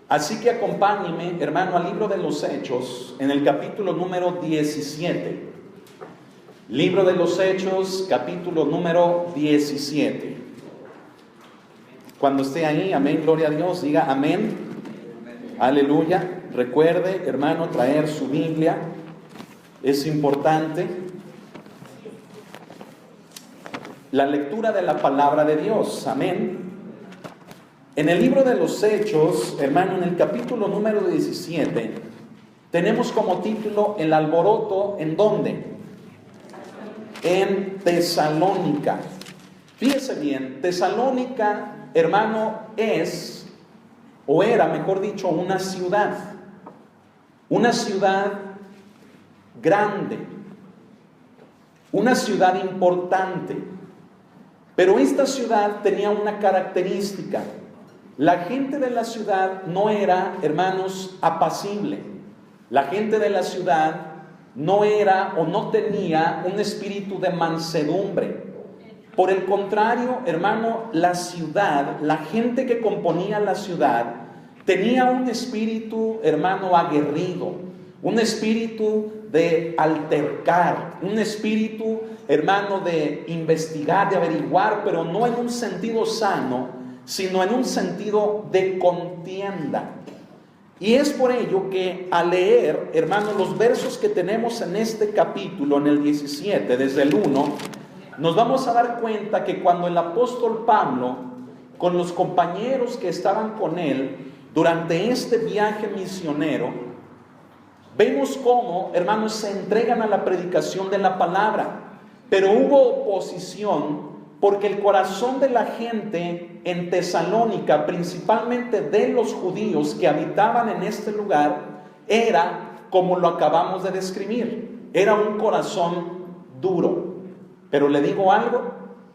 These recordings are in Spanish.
Así que acompáñeme, hermano, al libro de los Hechos, en el capítulo número 17. Libro de los Hechos, capítulo número 17. Cuando esté ahí, amén, gloria a Dios, diga amén, aleluya. Recuerde, hermano, traer su Biblia, es importante. La lectura de la palabra de Dios, amén. En el libro de los Hechos, hermano, en el capítulo número 17, tenemos como título el alboroto, ¿en dónde? En Tesalónica. Fíjese bien, Tesalónica, hermano, es, o era, mejor dicho, una ciudad grande, una ciudad importante. Pero esta ciudad tenía una característica. La gente de la ciudad no era, hermanos, apacible. La gente de la ciudad no era o no tenía un espíritu de mansedumbre. Por el contrario, hermano, la ciudad, la gente que componía la ciudad, tenía un espíritu, hermano, aguerrido, un espíritu de altercar, un espíritu, hermano, de investigar, de averiguar, pero no en un sentido sano, sino en un sentido de contienda. Y es por ello que al leer, hermanos, los versos que tenemos en este capítulo, en el 17, desde el 1, nos vamos a dar cuenta que cuando el apóstol Pablo, con los compañeros que estaban con él durante este viaje misionero, vemos cómo, hermanos, se entregan a la predicación de la palabra, pero hubo oposición porque el corazón de la gente en Tesalónica, principalmente de los judíos que habitaban en este lugar, era como lo acabamos de describir, era un corazón duro. Pero le digo algo,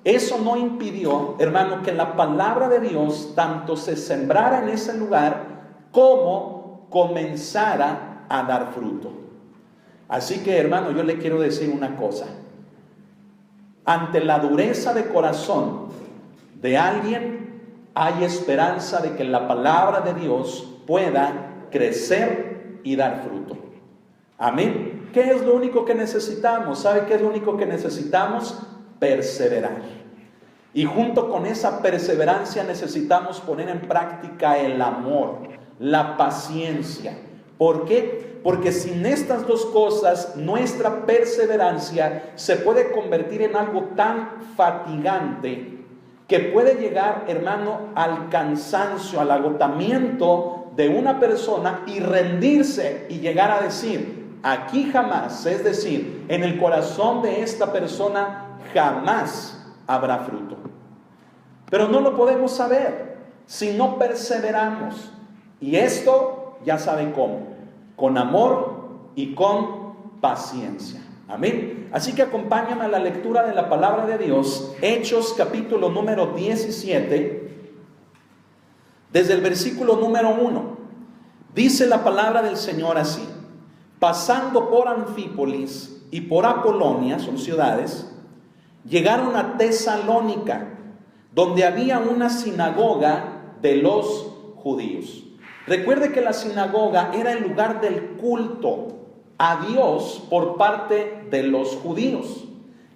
eso no impidió, hermano, que la palabra de Dios tanto se sembrara en ese lugar como comenzara a dar fruto. Así que, hermano, yo le quiero decir una cosa. Ante la dureza de corazón de alguien, hay esperanza de que la palabra de Dios pueda crecer y dar fruto. Amén. ¿Qué es lo único que necesitamos? ¿Sabe qué es lo único que necesitamos? Perseverar. Y junto con esa perseverancia necesitamos poner en práctica el amor, la paciencia. ¿Por qué? Porque sin estas dos cosas, nuestra perseverancia se puede convertir en algo tan fatigante que puede llegar, hermano, al cansancio, al agotamiento de una persona y rendirse y llegar a decir, aquí jamás, es decir, en el corazón de esta persona jamás habrá fruto. Pero no lo podemos saber si no perseveramos. Y esto ya saben cómo. Con amor y con paciencia. Amén. Así que acompáñame a la lectura de la palabra de Dios. Hechos capítulo número 17. Desde el versículo número 1. Dice la palabra del Señor así. Pasando por Anfípolis y por Apolonia, son ciudades, llegaron a Tesalónica, donde había una sinagoga de los judíos. Recuerde que la sinagoga era el lugar del culto a Dios por parte de los judíos.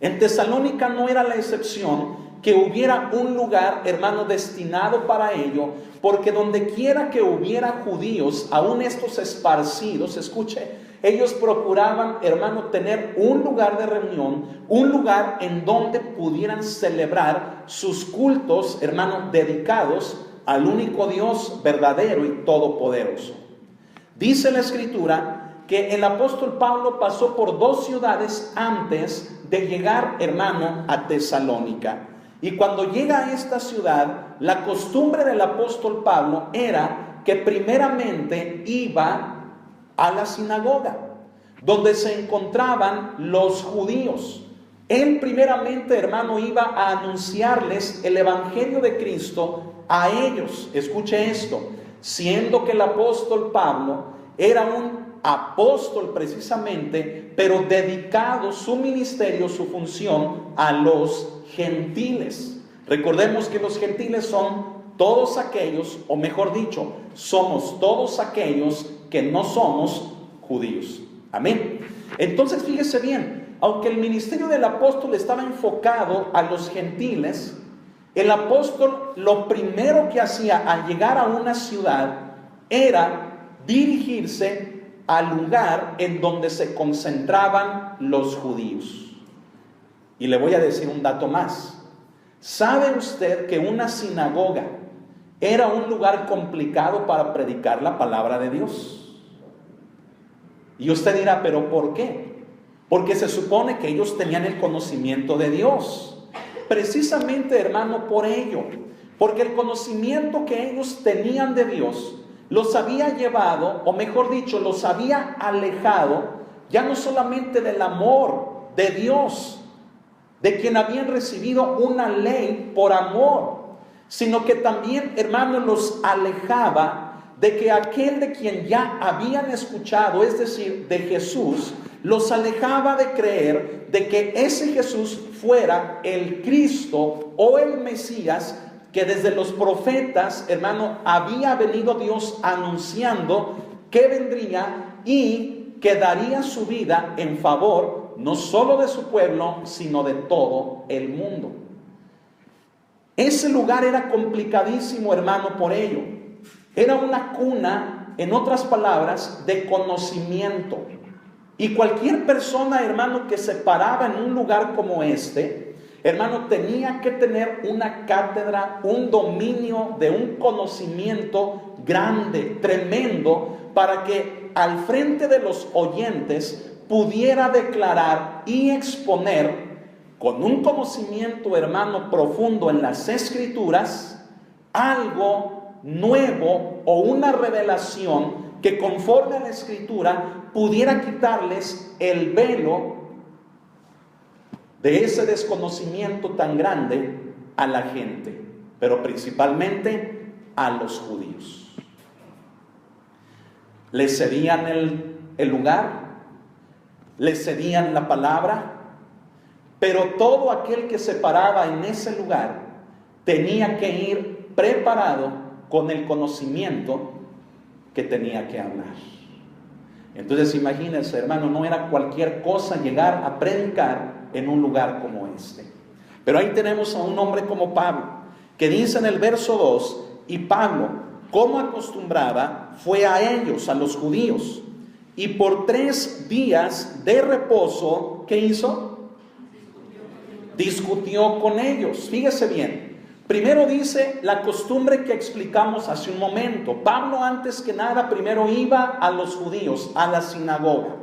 En Tesalónica no era la excepción que hubiera un lugar, hermano, destinado para ello, porque donde quiera que hubiera judíos, aún estos esparcidos, escuche, ellos procuraban, hermano, tener un lugar de reunión, un lugar en donde pudieran celebrar sus cultos, hermano, dedicados al único Dios verdadero y todopoderoso. Dice la Escritura que el apóstol Pablo pasó por dos ciudades antes de llegar, hermano, a Tesalónica. Y cuando llega a esta ciudad, la costumbre del apóstol Pablo era que primeramente iba a la sinagoga, donde se encontraban los judíos. Él primeramente, hermano, iba a anunciarles el evangelio de Cristo a ellos. Escuche esto, siendo que el apóstol Pablo era un apóstol precisamente, pero dedicado su ministerio, su función a los gentiles. Recordemos que los gentiles son todos aquellos, o mejor dicho, somos todos aquellos que no somos judíos. Amén. Entonces fíjese bien, aunque el ministerio del apóstol estaba enfocado a los gentiles, el apóstol lo primero que hacía al llegar a una ciudad era dirigirse al lugar en donde se concentraban los judíos. Y le voy a decir un dato más. ¿Sabe usted que una sinagoga era un lugar complicado para predicar la palabra de Dios? Y usted dirá, ¿pero por qué? Porque se supone que ellos tenían el conocimiento de Dios. Precisamente, hermano, por ello, porque el conocimiento que ellos tenían de Dios los había llevado, o mejor dicho, los había alejado, ya no solamente del amor de Dios, de quien habían recibido una ley por amor, sino que también, hermano, los alejaba de que aquel de quien ya habían escuchado, es decir, de Jesús, los alejaba de creer de que ese Jesús fuera el Cristo o el Mesías que desde los profetas, hermano, había venido Dios anunciando que vendría y que daría su vida en favor no solo de su pueblo, sino de todo el mundo. Ese lugar era complicadísimo, hermano, por ello. Era una cuna, en otras palabras, de conocimiento. Y cualquier persona, hermano, que se paraba en un lugar como este, hermano, tenía que tener una cátedra, un dominio de un conocimiento grande, tremendo, para que al frente de los oyentes pudiera declarar y exponer con un conocimiento, hermano, profundo en las Escrituras, algo nuevo o una revelación que conforme a la Escritura pudiera quitarles el velo de ese desconocimiento tan grande a la gente, pero principalmente a los judíos. Les cedían el lugar, les cedían la palabra, pero todo aquel que se paraba en ese lugar tenía que ir preparado con el conocimiento que tenía que hablar. Entonces imagínense, hermano, no era cualquier cosa llegar a predicar en un lugar como este. Pero ahí tenemos a un hombre como Pablo, que dice en el verso 2, y Pablo, como acostumbraba, fue a ellos, a los judíos, y por 3 días de reposo, ¿qué hizo? Discutió con ellos. Fíjese bien. Primero dice la costumbre que explicamos hace un momento. Pablo, antes que nada, primero iba a los judíos, a la sinagoga.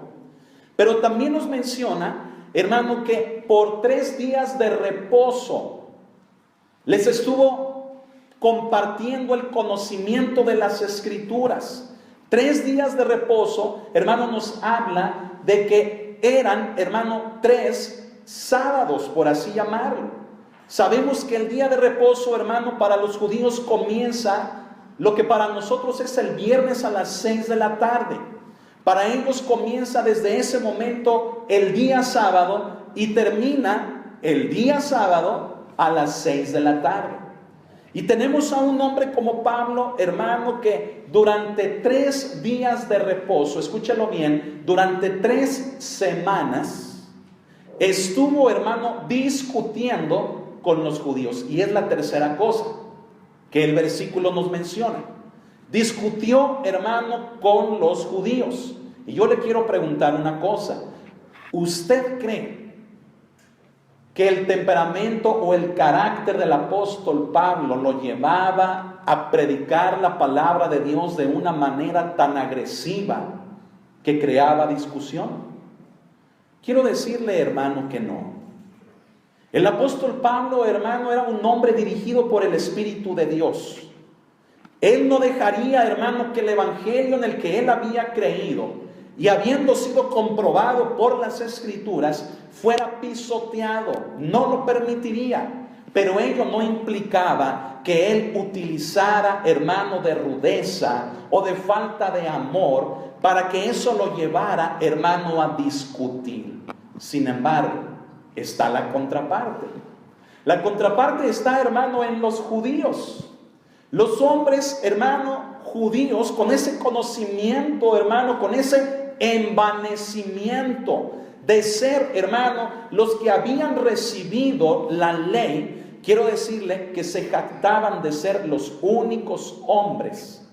Pero también nos menciona, hermano, que por 3 días de reposo les estuvo compartiendo el conocimiento de las Escrituras. 3 días de reposo, hermano, nos habla de que eran, hermano, 3 sábados, por así llamarlo. Sabemos que el día de reposo, hermano, para los judíos comienza lo que para nosotros es el viernes a las 6 de la tarde. Para ellos comienza desde ese momento el día sábado y termina el día sábado a las 6 de la tarde. Y tenemos a un hombre como Pablo, hermano, que durante 3 días de reposo, escúchalo bien, durante 3 semanas, estuvo, hermano, discutiendo con los judíos. Y es la tercera cosa que el versículo nos menciona. Discutió, hermano, con los judíos. Y yo le quiero preguntar una cosa. ¿Usted cree que el temperamento o el carácter del apóstol Pablo lo llevaba a predicar la palabra de Dios de una manera tan agresiva que creaba discusión? Quiero decirle, hermano, que no. El apóstol Pablo, hermano, era un hombre dirigido por el Espíritu de Dios. Él no dejaría, hermano, que el evangelio en el que él había creído y habiendo sido comprobado por las Escrituras fuera pisoteado. No lo permitiría. Pero ello no implicaba que él utilizara, hermano, de rudeza o de falta de amor para que eso lo llevara, hermano, a discutir. Sin embargo, está la contraparte. La contraparte está, hermano, en los judíos. Los hombres, hermano, judíos, con ese conocimiento, hermano, con ese envanecimiento de ser, hermano, los que habían recibido la ley, quiero decirle que se jactaban de ser los únicos hombres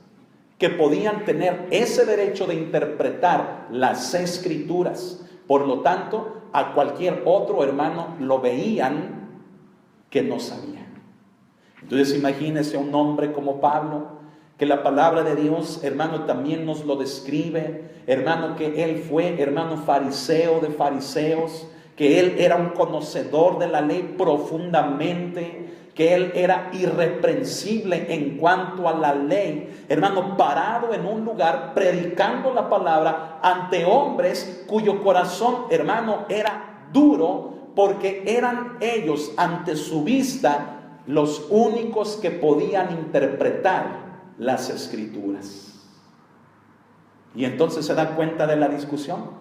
que podían tener ese derecho de interpretar las escrituras. Por lo tanto, a cualquier otro hermano lo veían que no sabía. Entonces imagínese a un hombre como Pablo, que la palabra de Dios, hermano, también nos lo describe, hermano, que él fue, hermano, fariseo de fariseos, que él era un conocedor de la ley profundamente, que él era irreprensible en cuanto a la ley, hermano, parado en un lugar predicando la palabra ante hombres cuyo corazón, hermano, era duro, porque eran ellos ante su vista los únicos que podían interpretar las escrituras. Y entonces se da cuenta de la discusión.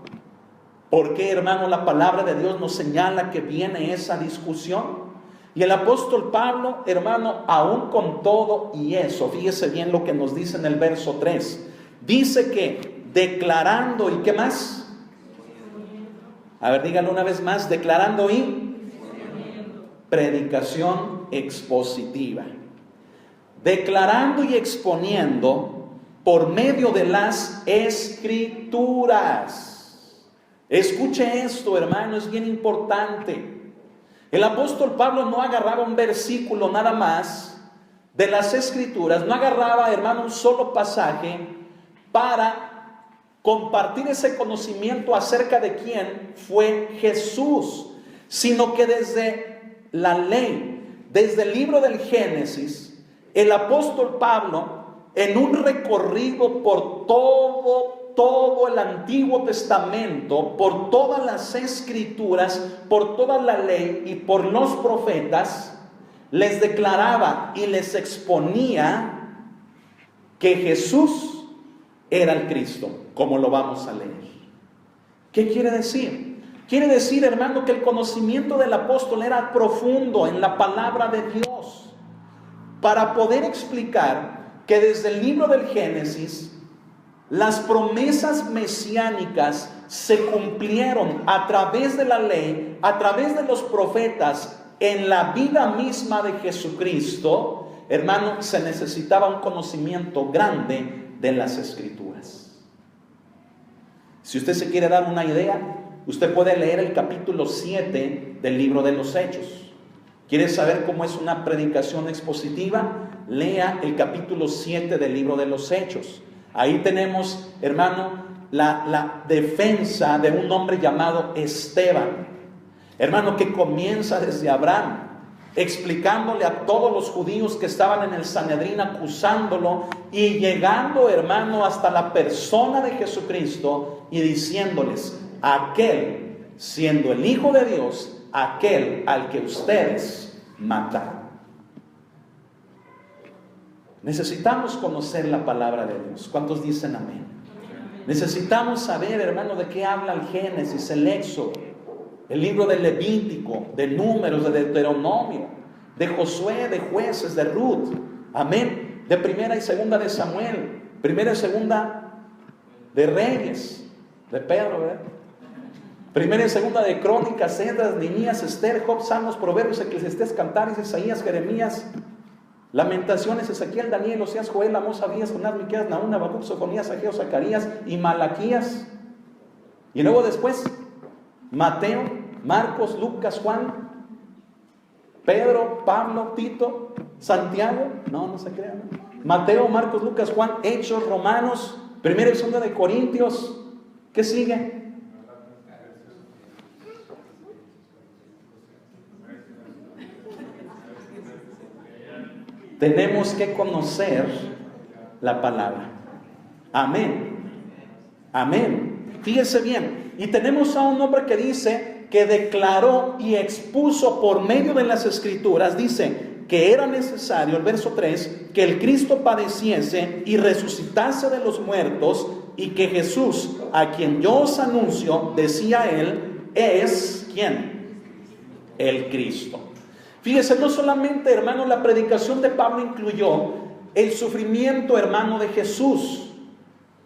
¿Por qué, hermano, la palabra de Dios nos señala que viene esa discusión? Y el apóstol Pablo, hermano, aún con todo y eso, fíjese bien lo que nos dice en el verso 3. Dice que declarando, ¿y qué más? A ver, díganlo una vez más, declarando y predicación expositiva. Declarando y exponiendo por medio de las escrituras. Escuche esto, hermano, es bien importante. El apóstol Pablo no agarraba un versículo nada más de las escrituras, no agarraba, hermano, un solo pasaje para compartir ese conocimiento acerca de quién fue Jesús, sino que desde la ley, desde el libro del Génesis, el apóstol Pablo, en un recorrido por todo el Antiguo Testamento, por todas las escrituras, por toda la ley y por los profetas, les declaraba y les exponía que Jesús era el Cristo, como lo vamos a leer. ¿Qué quiere decir? Quiere decir, hermano, que el conocimiento del apóstol era profundo en la palabra de Dios, para poder explicar que desde el libro del Génesis las promesas mesiánicas se cumplieron a través de la ley, a través de los profetas, en la vida misma de Jesucristo. Hermano, se necesitaba un conocimiento grande de las escrituras. Si usted se quiere dar una idea, usted puede leer el capítulo 7 del libro de los Hechos. ¿Quiere saber cómo es una predicación expositiva? Lea el capítulo 7 del libro de los Hechos. Ahí tenemos, hermano, la defensa de un hombre llamado Esteban, hermano, que comienza desde Abraham, explicándole a todos los judíos que estaban en el Sanedrín, acusándolo, y llegando, hermano, hasta la persona de Jesucristo y diciéndoles: aquel, siendo el Hijo de Dios, aquel al que ustedes mataron. Necesitamos conocer la palabra de Dios. ¿Cuántos dicen amén? Necesitamos saber, hermano, de qué habla el Génesis, el Éxodo, el libro del Levítico, de Números, de Deuteronomio, de Josué, de Jueces, de Ruth, amén, de Primera y Segunda de Samuel, Primera y Segunda de Reyes, de Pedro, ¿verdad? Primera y Segunda de Crónicas, Esdras, Nehemías, Esther, Job, Salmos, Proverbios, Eclesiastés, Cantares, Isaías, Jeremías, Lamentaciones, Ezequiel, Daniel, Oseas, Joel, Amós, Abdías, Jonás, Miqueas, Nahum, Habacuc, Sofonías, Ageo, Zacarías y Malaquías. Y luego después, Mateo, Marcos, Lucas, Juan, Pedro, Pablo, Tito, Santiago, no se crean, ¿no? Mateo, Marcos, Lucas, Juan, Hechos, Romanos, Primera y Segunda de Corintios. ¿Qué sigue? Tenemos que conocer la palabra. Amén. Amén. Fíjese bien. Y tenemos a un hombre que dice que declaró y expuso por medio de las escrituras, dice que era necesario, el verso 3, que el Cristo padeciese y resucitase de los muertos, y que Jesús, a quien yo os anuncio, decía él, es ¿quién? El Cristo. Fíjese, no solamente, hermano, la predicación de Pablo incluyó el sufrimiento, hermano, de Jesús,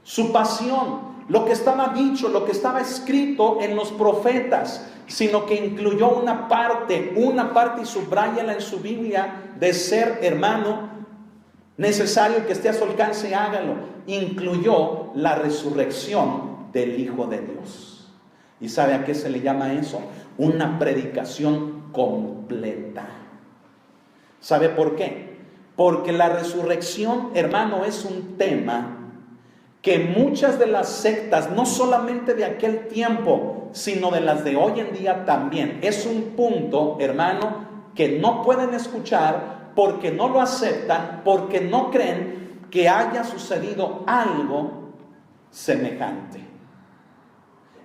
su pasión, lo que estaba dicho, lo que estaba escrito en los profetas, sino que incluyó una parte, y subráyala en su Biblia, de ser, hermano, necesario que esté a su alcance, hágalo. Incluyó la resurrección del Hijo de Dios. ¿Y sabe a qué se le llama eso? Una predicación completa. ¿Sabe por qué? Porque la resurrección, hermano, es un tema que muchas de las sectas, no solamente de aquel tiempo, sino de las de hoy en día también, es un punto, hermano, que no pueden escuchar porque no lo aceptan, porque no creen que haya sucedido algo semejante.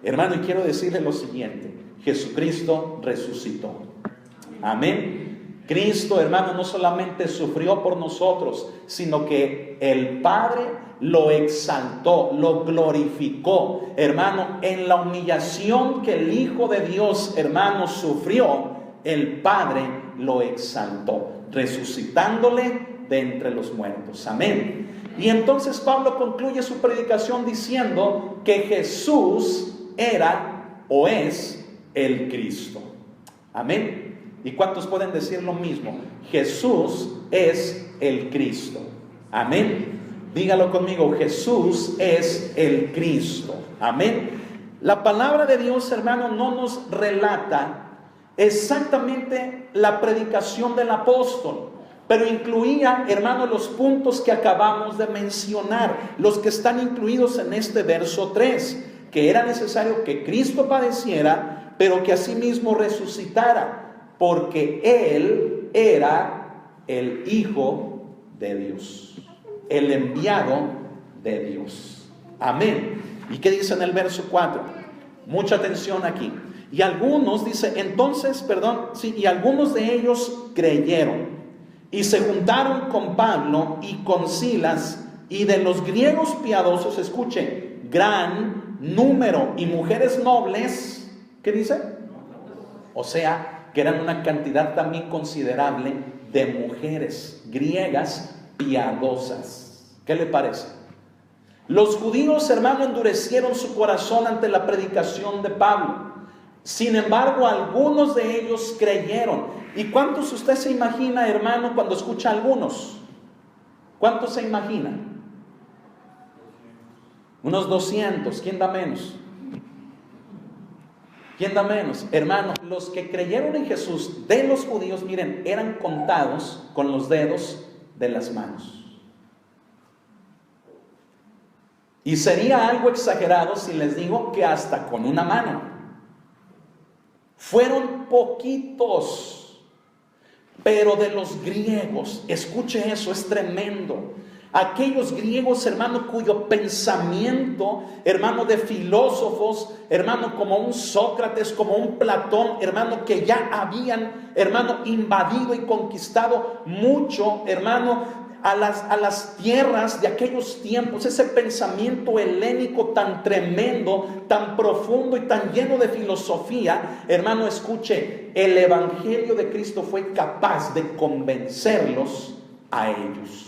Hermano, y quiero decirle lo siguiente: Jesucristo resucitó. Amén. Cristo, hermano, no solamente sufrió por nosotros, sino que el Padre lo exaltó, lo glorificó. Hermano, en la humillación que el Hijo de Dios, hermano, sufrió, el Padre lo exaltó, resucitándole de entre los muertos. Amén. Y entonces Pablo concluye su predicación diciendo que Jesús era o es el Cristo. Amén. ¿Y cuántos pueden decir lo mismo? Jesús es el Cristo. Amén. Dígalo conmigo: Jesús es el Cristo. Amén. La palabra de Dios, hermano, no nos relata exactamente la predicación del apóstol, pero incluía, hermano, los puntos que acabamos de mencionar, los que están incluidos en este verso 3, que era necesario que Cristo padeciera, pero que asimismo resucitara, porque Él era el Hijo de Dios, el enviado de Dios. Amén. ¿Y qué dice en el verso 4? Mucha atención aquí. Y algunos, dice, y algunos de ellos creyeron y se juntaron con Pablo y con Silas, y de los griegos piadosos, escuchen, gran número, y mujeres nobles. ¿Qué dice? O sea, que eran una cantidad también considerable de mujeres griegas piadosas. ¿Qué le parece? Los judíos, hermano, endurecieron su corazón ante la predicación de Pablo. Sin embargo, algunos de ellos creyeron. ¿Y cuántos usted se imagina, hermano, cuando escucha a algunos? ¿Cuántos se imagina? Unos 200. ¿Quién da menos? ¿Quién da menos? Hermano, los que creyeron en Jesús de los judíos, miren, eran contados con los dedos de las manos. Y sería algo exagerado si les digo que hasta con una mano. Fueron poquitos, pero de los griegos, escuche eso, es tremendo. Aquellos griegos, hermano, cuyo pensamiento, hermano, de filósofos, hermano, como un Sócrates, como un Platón, hermano, que ya habían, hermano, invadido y conquistado mucho, hermano, a las tierras de aquellos tiempos. Ese pensamiento helénico tan tremendo, tan profundo y tan lleno de filosofía, hermano, escuche, el evangelio de Cristo fue capaz de convencerlos a ellos.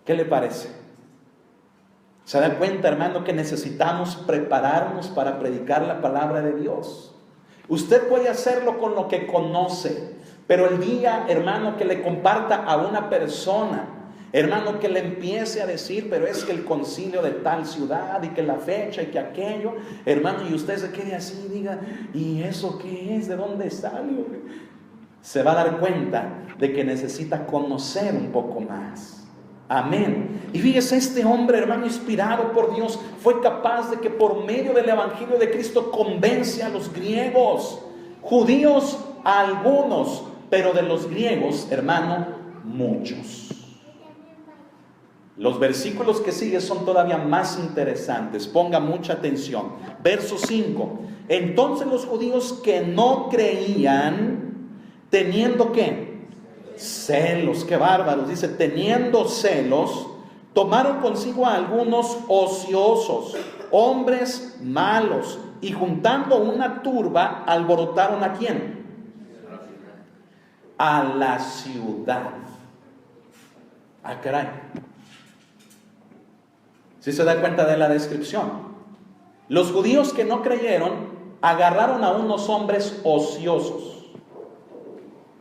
¿Qué le parece? ¿Se da cuenta, hermano, que necesitamos prepararnos para predicar la palabra de Dios? Usted puede hacerlo con lo que conoce, pero el día, hermano, que le comparta a una persona, hermano, que le empiece a decir, pero es que el concilio de tal ciudad, y que la fecha, y que aquello, hermano, y usted se quede así y diga, ¿y eso qué es? ¿De dónde salió? Se va a dar cuenta de que necesita conocer un poco más. Amén. Y fíjese, este hombre, hermano, inspirado por Dios, fue capaz de que por medio del evangelio de Cristo convence a los griegos, judíos a algunos, pero de los griegos, hermano, muchos. Los versículos que siguen son todavía más interesantes. Ponga mucha atención. Verso 5. Entonces los judíos que no creían, teniendo ¿qué? Celos. Qué bárbaros. Dice, teniendo celos, tomaron consigo a algunos ociosos, hombres malos, y juntando una turba, alborotaron ¿a quién? A la ciudad. Ah, caray. ¿Sí se da cuenta de la descripción? Los judíos que no creyeron agarraron a unos hombres ociosos.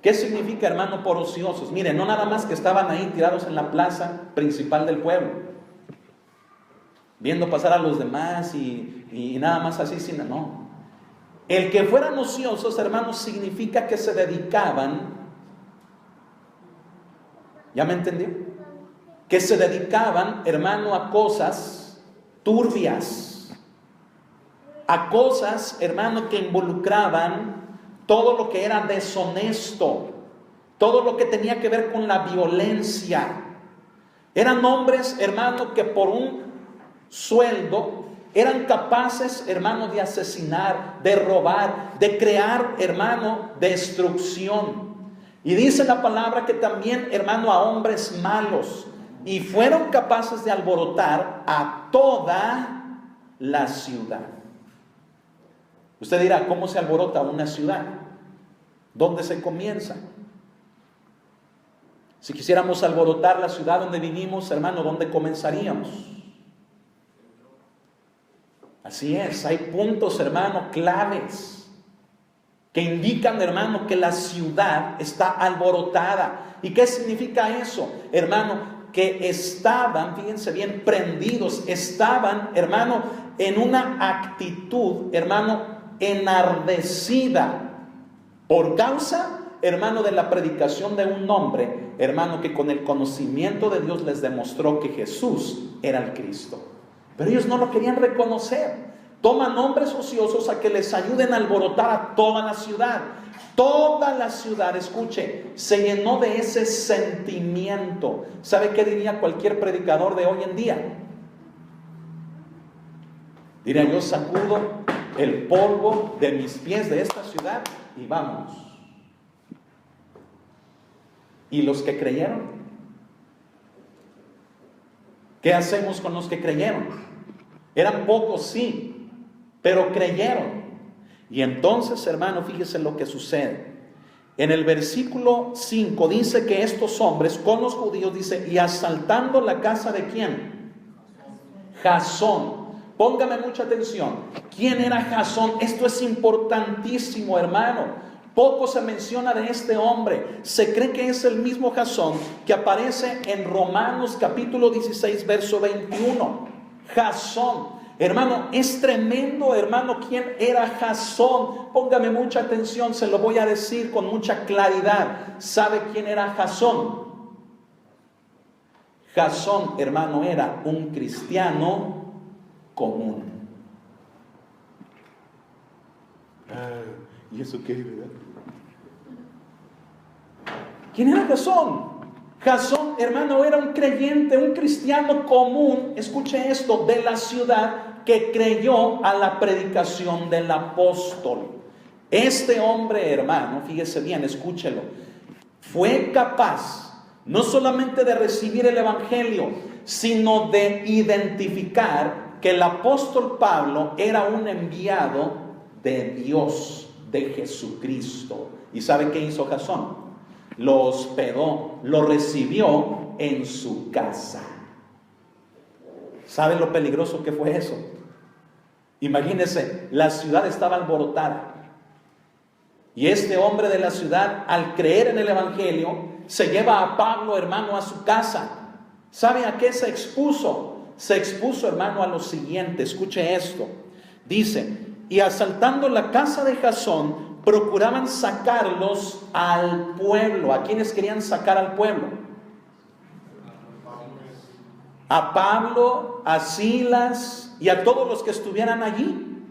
¿Qué significa, hermano, por ociosos? Miren, no nada más que estaban ahí tirados en la plaza principal del pueblo, viendo pasar a los demás y nada más así, sin no. El que fueran ociosos, hermanos, significa que se dedicaban, ¿ya me entendió? Que se dedicaban, hermano, a cosas turbias, a cosas, hermano, que involucraban todo lo que era deshonesto, todo lo que tenía que ver con la violencia. Eran hombres, hermano, que por un sueldo eran capaces, hermano, de asesinar, de robar, de crear, hermano, destrucción. Y dice la palabra que también, hermano, a hombres malos. Y fueron capaces de alborotar a toda la ciudad. Usted dirá, ¿cómo se alborota una ciudad? ¿Dónde se comienza? Si quisiéramos alborotar la ciudad donde vivimos, hermano, ¿dónde comenzaríamos? Así es, hay puntos, hermano, claves que indican, hermano, que la ciudad está alborotada. ¿Y qué significa eso? Hermano, que estaban, fíjense bien, prendidos, estaban, hermano, en una actitud, hermano, enardecida por causa, hermano, de la predicación de un hombre, hermano, que con el conocimiento de Dios les demostró que Jesús era el Cristo. Pero ellos no lo querían reconocer. Toman hombres ociosos a que les ayuden a alborotar a toda la ciudad. Toda la ciudad, escuche, se llenó de ese sentimiento. ¿Sabe qué diría cualquier predicador de hoy en día? Diría, yo sacudo el polvo de mis pies de esta ciudad y vamos. ¿Y los que creyeron? ¿Qué hacemos con los que creyeron? Eran pocos, sí, pero creyeron. Y entonces, hermano, fíjese lo que sucede. En el versículo 5 dice que estos hombres con los judíos, dice, y asaltando la casa de ¿quién? Jasón. Póngame mucha atención. ¿Quién era Jasón? Esto es importantísimo, hermano. Poco se menciona de este hombre. Se cree que es el mismo Jasón que aparece en Romanos capítulo 16, verso 21. Jasón. Hermano, es tremendo, hermano, quién era Jasón. Póngame mucha atención, se lo voy a decir con mucha claridad. ¿Sabe quién era Jasón? Jasón, hermano, era un cristiano común. ¿Y eso qué, verdad? ¿Quién era Jasón? Jasón, hermano, era un creyente, un cristiano común, escuche esto, de la ciudad, que creyó a la predicación del apóstol. Este hombre, hermano, fíjese bien, escúchelo, fue capaz no solamente de recibir el evangelio, sino de identificar que el apóstol Pablo era un enviado de Dios, de Jesucristo. ¿Y sabe qué hizo Jasón? Lo hospedó, lo recibió en su casa. ¿Sabe lo peligroso que fue eso? Imagínense, la ciudad estaba alborotada. Y este hombre de la ciudad, al creer en el evangelio, se lleva a Pablo, hermano, a su casa. ¿Sabe a qué se expuso? Se expuso, hermano, a lo siguiente. Escuche esto. Dice, y asaltando la casa de Jasón, procuraban sacarlos al pueblo. ¿A quiénes querían sacar al pueblo? A Pablo, a Silas y a todos los que estuvieran allí.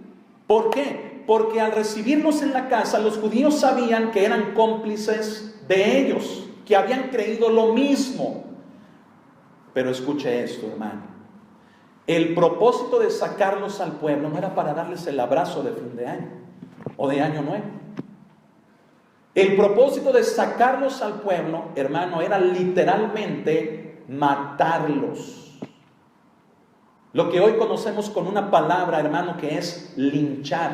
¿Por qué? Porque al recibirlos en la casa, los judíos sabían que eran cómplices de ellos, que habían creído lo mismo. Pero escuche esto, hermano. El propósito de sacarlos al pueblo no era para darles el abrazo de fin de año o de año nuevo. El propósito de sacarlos al pueblo, hermano, era literalmente matarlos. Lo que hoy conocemos con una palabra, hermano, que es linchar.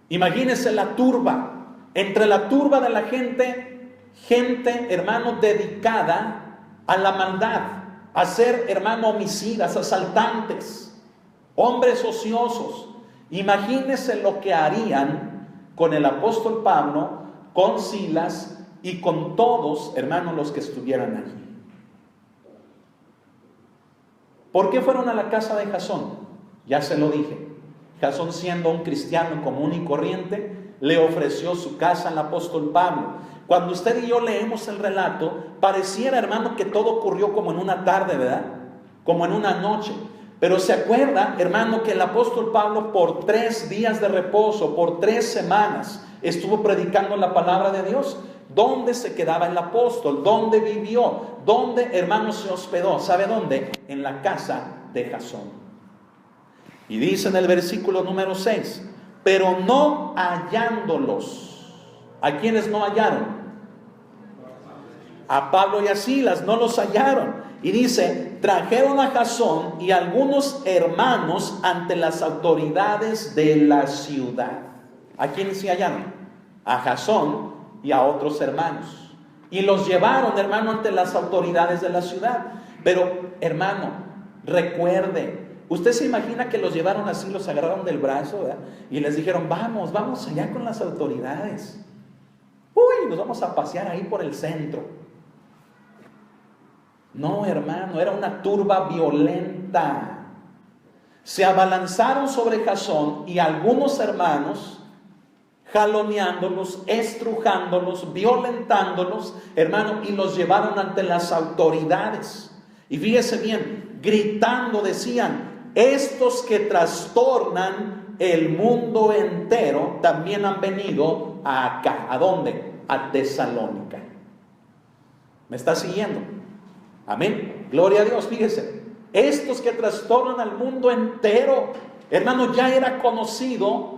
Imagínese la turba. Entre la turba de la gente gente, hermano, dedicada a la maldad, a ser, hermano, homicidas, asaltantes, hombres ociosos. Imagínense lo que harían con el apóstol Pablo, con Silas y con todos, hermanos, los que estuvieran allí. ¿Por qué fueron a la casa de Jasón? Ya se lo dije. Jasón, siendo un cristiano común y corriente, le ofreció su casa al apóstol Pablo. Cuando usted y yo leemos el relato, pareciera, hermano, que todo ocurrió como en una tarde, ¿verdad? Como en una noche. Pero se acuerda, hermano, que el apóstol Pablo por 3 días de reposo, por 3 semanas, estuvo predicando la palabra de Dios. ¿Dónde se quedaba el apóstol? ¿Dónde vivió? ¿Dónde, hermano, se hospedó? ¿Sabe dónde? En la casa de Jasón. Y dice en el versículo número 6, pero no hallándolos. ¿A quiénes no hallaron? A Pablo y a Silas, no los hallaron. Y dice, trajeron a Jasón y algunos hermanos ante las autoridades de la ciudad. ¿A quiénes se hallaron? A Jasón y a otros hermanos. Y los llevaron, hermano, ante las autoridades de la ciudad. Pero, hermano, recuerde, usted se imagina que los llevaron así, los agarraron del brazo, ¿verdad? Y les dijeron, vamos allá con las autoridades. Uy, nos vamos a pasear ahí por el centro. No, hermano, era una turba violenta. Se abalanzaron sobre Jasón y algunos hermanos, jaloneándolos, estrujándolos, violentándolos, hermano, y los llevaron ante las autoridades. Y fíjese bien, gritando decían, estos que trastornan el mundo entero también han venido acá. ¿A dónde? A Tesalónica. ¿Me está siguiendo? Amén. Gloria a Dios. Fíjese, estos que trastornan al mundo entero, hermano, ya era conocido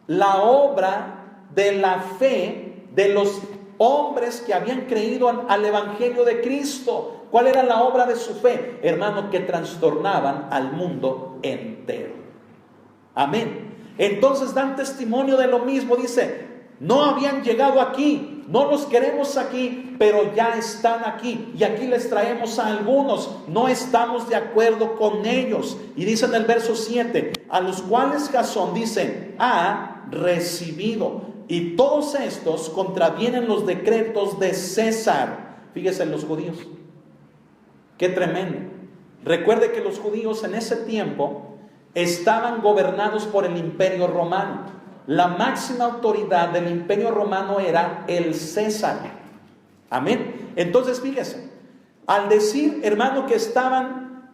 la obra de la fe de los hombres que habían creído al evangelio de Cristo. ¿Cuál era la obra de su fe? Hermano, que trastornaban al mundo entero. Amén. Entonces dan testimonio de lo mismo. Dice, no habían llegado aquí, no los queremos aquí, pero ya están aquí. Y aquí les traemos a algunos, no estamos de acuerdo con ellos. Y dice en el verso 7, a los cuales Jasón dice, ha recibido. Y todos estos contravienen los decretos de César. Fíjese en los judíos. Qué tremendo. Recuerde que los judíos en ese tiempo estaban gobernados por el Imperio Romano. La máxima autoridad del Imperio Romano era el César. Amén. Entonces fíjese, al decir, hermano, que estaban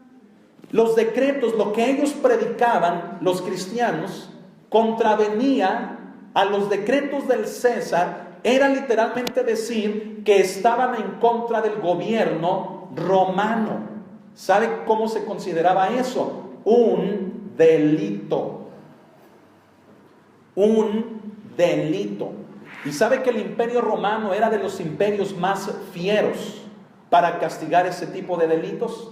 los decretos, lo que ellos predicaban, los cristianos, contravenía a los decretos del César, era literalmente decir que estaban en contra del gobierno romano. ¿Sabe cómo se consideraba eso? Un delito. Un delito. Y sabe que el Imperio Romano era de los imperios más fieros para castigar ese tipo de delitos.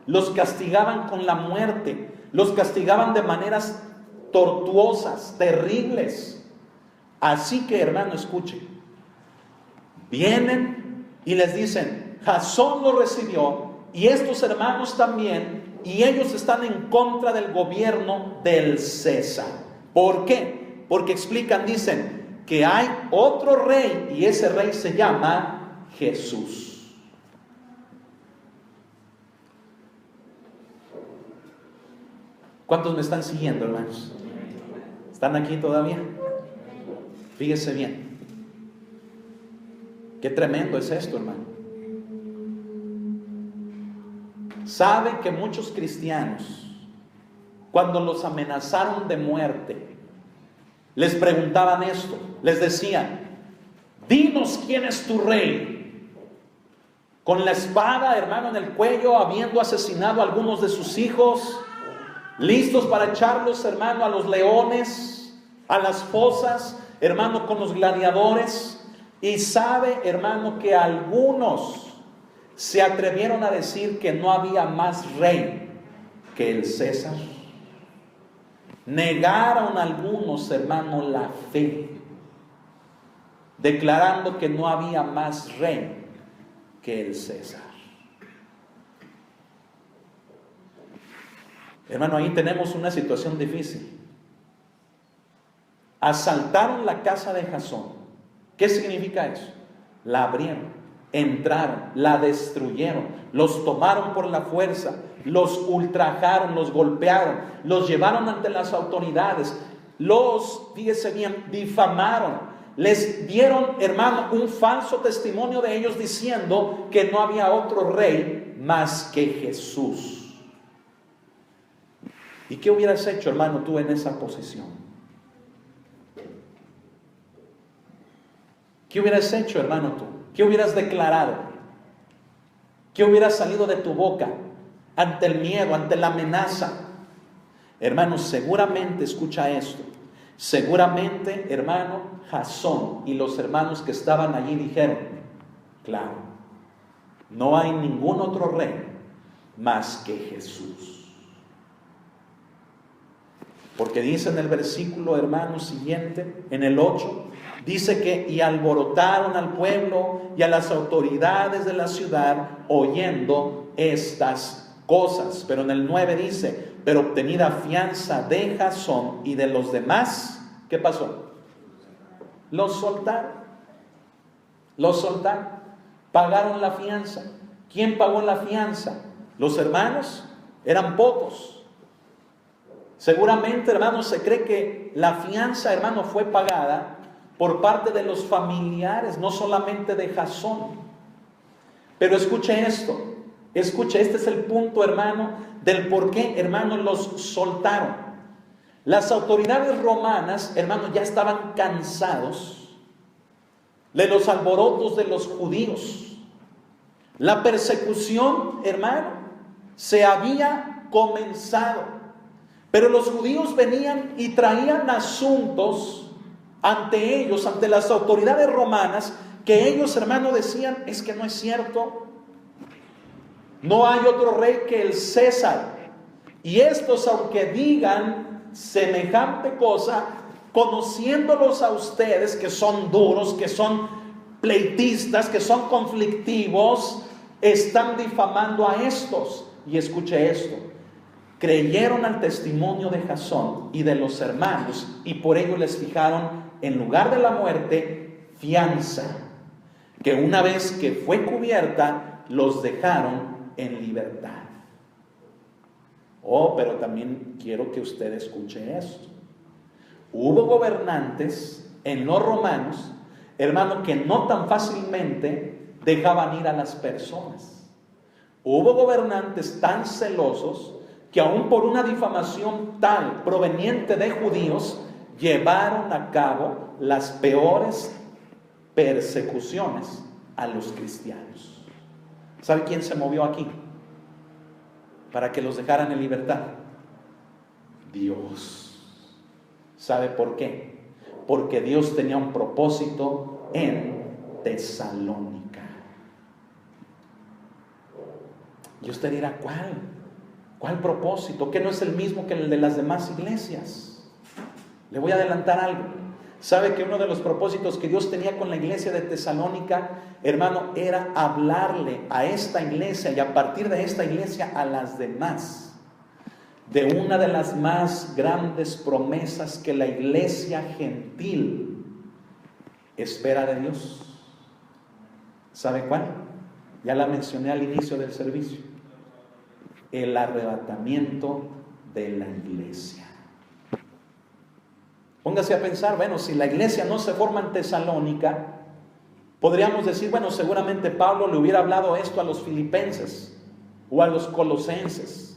Los castigaban con la muerte, los castigaban de maneras tortuosas, terribles. Así que, hermano, escuche, vienen y les dicen, Jasón lo recibió y estos hermanos también, y ellos están en contra del gobierno del César. ¿Por qué? Porque explican, dicen que hay otro rey y ese rey se llama Jesús. ¿Cuántos me están siguiendo, hermanos? ¿Están aquí todavía? Fíjese bien. Qué tremendo es esto, hermano. Sabe que muchos cristianos, cuando los amenazaron de muerte, les preguntaban esto, les decían, dinos quién es tu rey. Con la espada, hermano, en el cuello, habiendo asesinado a algunos de sus hijos, listos para echarlos, hermano, a los leones, a las fosas, hermano, con los gladiadores. Y sabe, hermano, que algunos se atrevieron a decir que no había más rey que el César. Negaron algunos, hermano, la fe. declarando que no había más rey que el César. Hermano, ahí tenemos una situación difícil. Asaltaron la casa de Jasón. ¿Qué significa eso? La abrieron, entraron, la destruyeron, los tomaron por la fuerza, los ultrajaron, los golpearon, los llevaron ante las autoridades, fíjese bien, difamaron, les dieron, hermano, un falso testimonio de ellos diciendo que no había otro rey más que Jesús. ¿Y qué hubieras hecho, hermano, tú en esa posición? ¿Qué hubieras hecho, hermano, tú? ¿Qué hubieras declarado? ¿Qué hubiera salido de tu boca ante el miedo, ante la amenaza? Hermano, seguramente, escucha esto, seguramente, hermano, Jasón y los hermanos que estaban allí dijeron, claro, no hay ningún otro rey más que Jesús. Porque dice en el versículo, hermano, siguiente, en el 8, dice que y alborotaron al pueblo y a las autoridades de la ciudad oyendo estas cosas. Pero en el 9 dice, pero obtenida fianza de Jasón y de los demás, ¿qué pasó? Los soltaron. Los soltaron. Pagaron la fianza. ¿Quién pagó la fianza? Los hermanos. Eran pocos. Seguramente, hermanos, se cree que la fianza, hermano, fue pagada por parte de los familiares, no solamente de Jasón. Pero escuche esto, escuche, este es el punto, hermano, del por qué, hermano, los soltaron. Las autoridades romanas, hermano, ya estaban cansados de los alborotos de los judíos. La persecución, hermano, se había comenzado. Pero los judíos venían y traían asuntos ante ellos, ante las autoridades romanas, que ellos, hermano, decían, es que no es cierto. No hay otro rey que el César. Y estos, aunque digan semejante cosa, conociéndolos a ustedes, que son duros, que son pleitistas, que son conflictivos, están difamando a estos. Y escuche esto. Creyeron al testimonio de Jasón y de los hermanos y por ello les fijaron en lugar de la muerte fianza, que una vez que fue cubierta los dejaron en libertad. Oh, pero también quiero que usted escuche esto. Hubo gobernantes en los romanos, hermano, que no tan fácilmente dejaban ir a las personas. Hubo gobernantes tan celosos que aún por una difamación tal proveniente de judíos, llevaron a cabo las peores persecuciones a los cristianos. ¿Sabe quién se movió aquí para que los dejaran en libertad? Dios. ¿Sabe por qué? Porque Dios tenía un propósito en Tesalónica. Y usted dirá, ¿cuál propósito? ¿Que no es el mismo que el de las demás iglesias? Le voy a adelantar algo. ¿Sabe que uno de los propósitos que Dios tenía con la iglesia de Tesalónica, hermano, era hablarle a esta iglesia y a partir de esta iglesia a las demás de una de las más grandes promesas que la iglesia gentil espera de Dios? ¿Sabe cuál? Ya la mencioné al inicio del servicio. El arrebatamiento de la iglesia. Póngase a pensar, bueno, si la iglesia no se forma en Tesalónica, podríamos decir, bueno, seguramente Pablo le hubiera hablado esto a los filipenses o a los colosenses.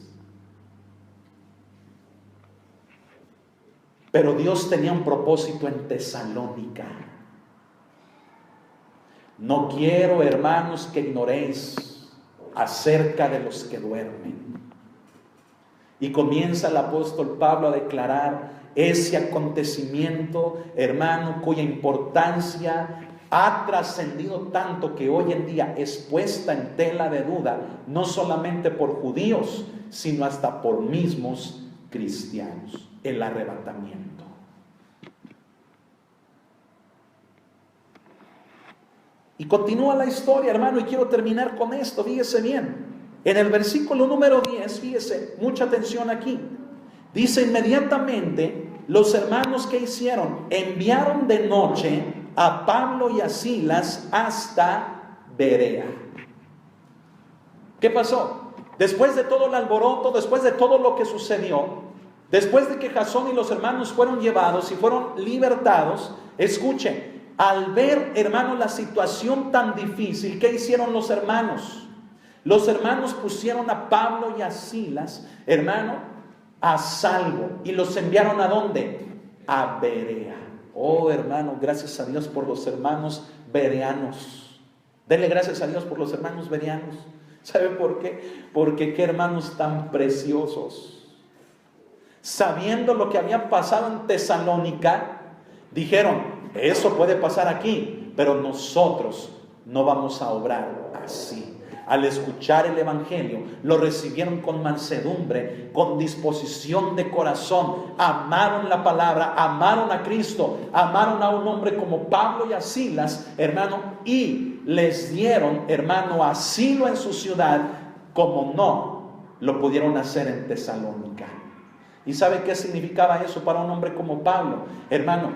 Pero Dios tenía un propósito en Tesalónica. No quiero, hermanos, que ignoréis acerca de los que duermen. Y comienza el apóstol Pablo a declarar ese acontecimiento, hermano, cuya importancia ha trascendido tanto que hoy en día es puesta en tela de duda, no solamente por judíos, sino hasta por mismos cristianos. El arrebatamiento. Y continúa la historia, hermano, y quiero terminar con esto, fíjese bien. En el versículo número 10, fíjese, mucha atención aquí. Dice: inmediatamente los hermanos, ¿qué hicieron? Enviaron de noche a Pablo y a Silas hasta Berea. ¿Qué pasó? Después de todo el alboroto, después de todo lo que sucedió, después de que Jasón y los hermanos fueron llevados y fueron libertados, escuchen, al ver, hermanos, la situación tan difícil, ¿qué hicieron los hermanos? Los hermanos pusieron a Pablo y a Silas, hermano, a salvo, y los enviaron ¿a dónde? A Berea. Oh, hermano, gracias a Dios por los hermanos bereanos. Denle gracias a Dios por los hermanos bereanos. ¿Sabe por qué? Porque qué hermanos tan preciosos. Sabiendo lo que había pasado en Tesalónica, dijeron: eso puede pasar aquí, pero nosotros no vamos a obrar así. Al escuchar el evangelio, lo recibieron con mansedumbre, con disposición de corazón, amaron la palabra, amaron a Cristo, amaron a un hombre como Pablo y a Silas, hermano, y les dieron, hermano, asilo en su ciudad, como no lo pudieron hacer en Tesalónica. ¿Y sabe qué significaba eso para un hombre como Pablo? Hermano,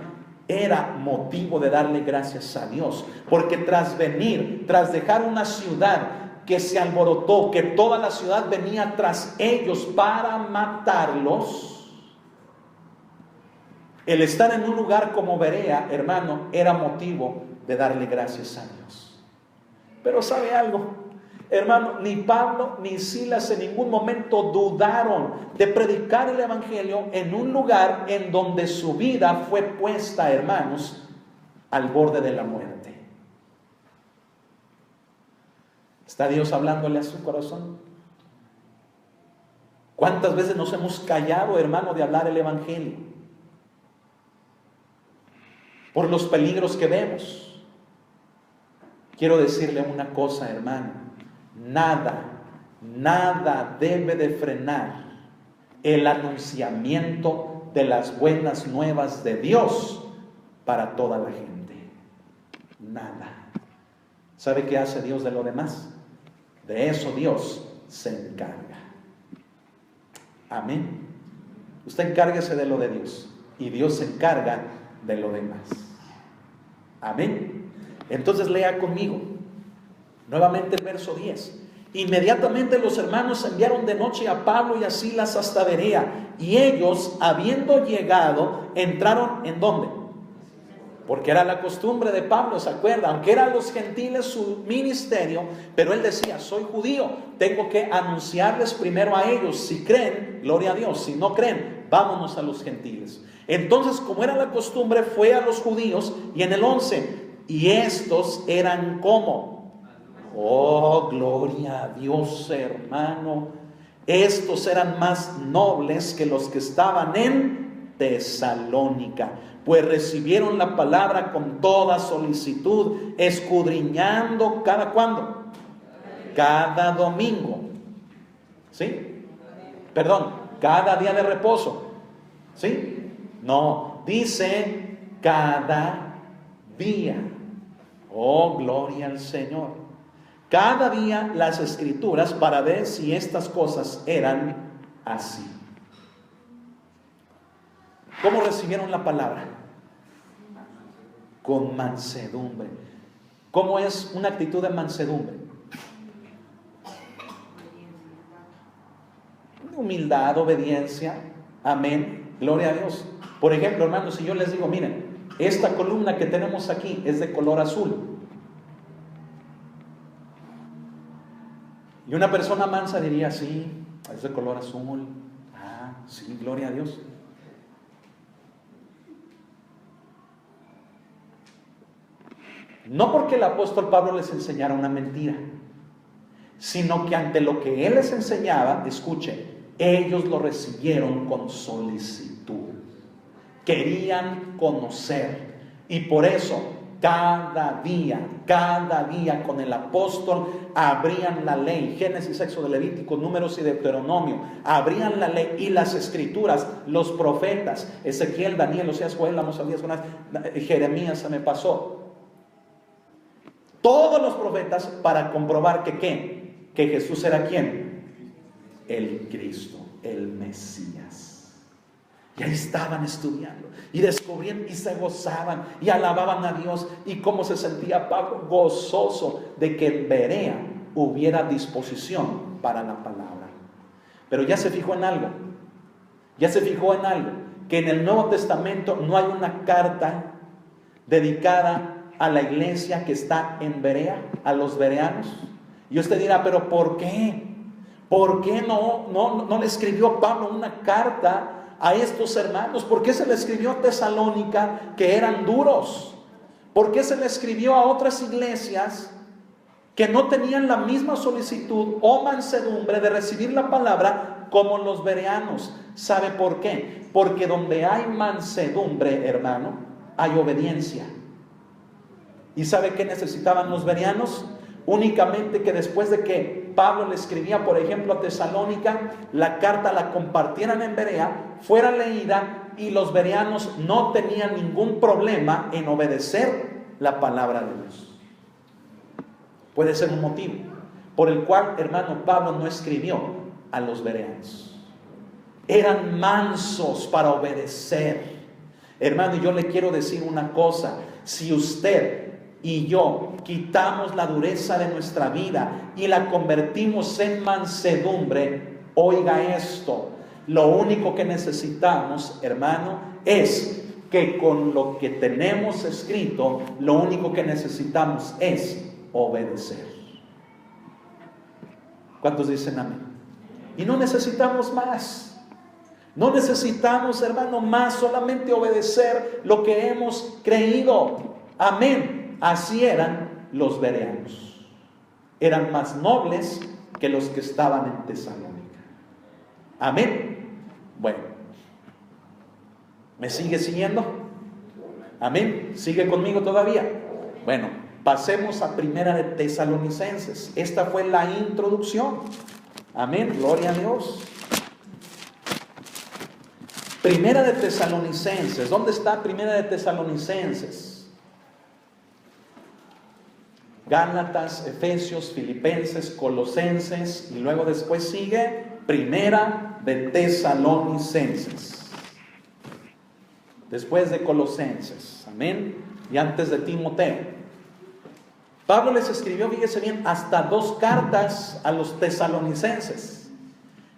era motivo de darle gracias a Dios, porque tras dejar una ciudad que se alborotó, que toda la ciudad venía tras ellos para matarlos, el estar en un lugar como Berea, hermano, era motivo de darle gracias a Dios. Pero ¿sabe algo? Hermano, ni Pablo ni Silas en ningún momento dudaron de predicar el evangelio en un lugar en donde su vida fue puesta, hermanos, al borde de la muerte. ¿Está Dios hablándole a su corazón? ¿Cuántas veces nos hemos callado, hermano, de hablar el evangelio? Por los peligros que vemos. Quiero decirle una cosa, hermano. Nada debe de frenar el anunciamiento de las buenas nuevas de Dios para toda la gente. Nada. ¿Sabe qué hace Dios de lo demás? De eso Dios se encarga. Amén. Usted encárguese de lo de Dios y Dios se encarga de lo demás. Amén. Entonces lea conmigo nuevamente el verso 10. Inmediatamente los hermanos enviaron de noche a Pablo y a Silas hasta Berea, y ellos, habiendo llegado, entraron ¿en dónde? Porque era la costumbre de Pablo, ¿se acuerda? Aunque eran los gentiles su ministerio, pero él decía: soy judío, tengo que anunciarles primero a ellos. Si creen, gloria a Dios; si no creen, vámonos a los gentiles. Entonces, como era la costumbre, fue a los judíos. Y en el 11, y estos eran ¿cómo? Oh, gloria a Dios, hermano. Estos eran más nobles que los que estaban en Tesalónica, pues recibieron la palabra con toda solicitud, escudriñando ¿cada cuándo? Cada domingo. ¿Sí? Perdón, cada día de reposo. ¿Sí? No, dice cada día. Oh, gloria al Señor. Cada día las escrituras para ver si estas cosas eran así. ¿Cómo recibieron la palabra? Con mansedumbre. ¿Cómo es una actitud de mansedumbre? Humildad, obediencia. Amén. Gloria a Dios. Por ejemplo, hermanos, si yo les digo: miren, esta columna que tenemos aquí es de color azul. Y una persona mansa diría: sí, es de color azul. Ah, sí, gloria a Dios. No porque el apóstol Pablo les enseñara una mentira, sino que ante lo que él les enseñaba, escuchen, ellos lo recibieron con solicitud. Querían conocer. Y por eso, cada día con el apóstol abrían la ley. Génesis, Éxodo, Levítico, Números y Deuteronomio. Abrían la ley y las escrituras, los profetas, Ezequiel, Daniel, Oseas, Joel, Amós, Abdías, Jonás, Jeremías, se me pasó. todos los profetas para comprobar que ¿qué? Que Jesús era ¿quién? El Cristo, el Mesías. Y ahí estaban estudiando y descubrían y se gozaban y alababan a Dios. Y cómo se sentía Pablo, gozoso de que en Berea hubiera disposición para la palabra. Pero ya se fijó en algo, que en el Nuevo Testamento no hay una carta dedicada a la iglesia que está en Berea, a los bereanos. Y usted dirá, pero ¿por qué? ¿Por qué no le escribió Pablo una carta a estos hermanos? ¿Por qué se le escribió a Tesalónica, que eran duros? ¿Por qué se le escribió a otras iglesias que no tenían la misma solicitud o mansedumbre de recibir la palabra como los bereanos? ¿Sabe por qué? Porque donde hay mansedumbre, hermano, hay obediencia. ¿Y sabe qué necesitaban los bereanos? Únicamente que después de que Pablo le escribía, por ejemplo, a Tesalónica, la carta la compartieran en Berea, fuera leída, y los bereanos no tenían ningún problema en obedecer la palabra de Dios. Puede ser un motivo por el cual, hermano, Pablo no escribió a los bereanos. Eran mansos para obedecer. Hermano, yo le quiero decir una cosa: si usted y yo quitamos la dureza de nuestra vida y la convertimos en mansedumbre, oiga esto, lo único que necesitamos, hermano, es que con lo que tenemos escrito, lo único que necesitamos es obedecer. ¿Cuántos dicen amén? Y no necesitamos más. No necesitamos, hermano, más, solamente obedecer lo que hemos creído. Amén. Así eran los bereanos. Eran más nobles que los que estaban en Tesalónica. Amén. Bueno, ¿me sigue siguiendo? Amén. ¿Sigue conmigo todavía? Bueno, pasemos a Primera de Tesalonicenses. Esta fue la introducción. Amén. Gloria a Dios. Primera de Tesalonicenses. ¿Dónde está Primera de Tesalonicenses? Gálatas, Efesios, Filipenses, Colosenses, y luego después sigue Primera de Tesalonicenses. Después de Colosenses, amén, y antes de Timoteo. Pablo les escribió, fíjese bien, hasta 2 cartas a los tesalonicenses.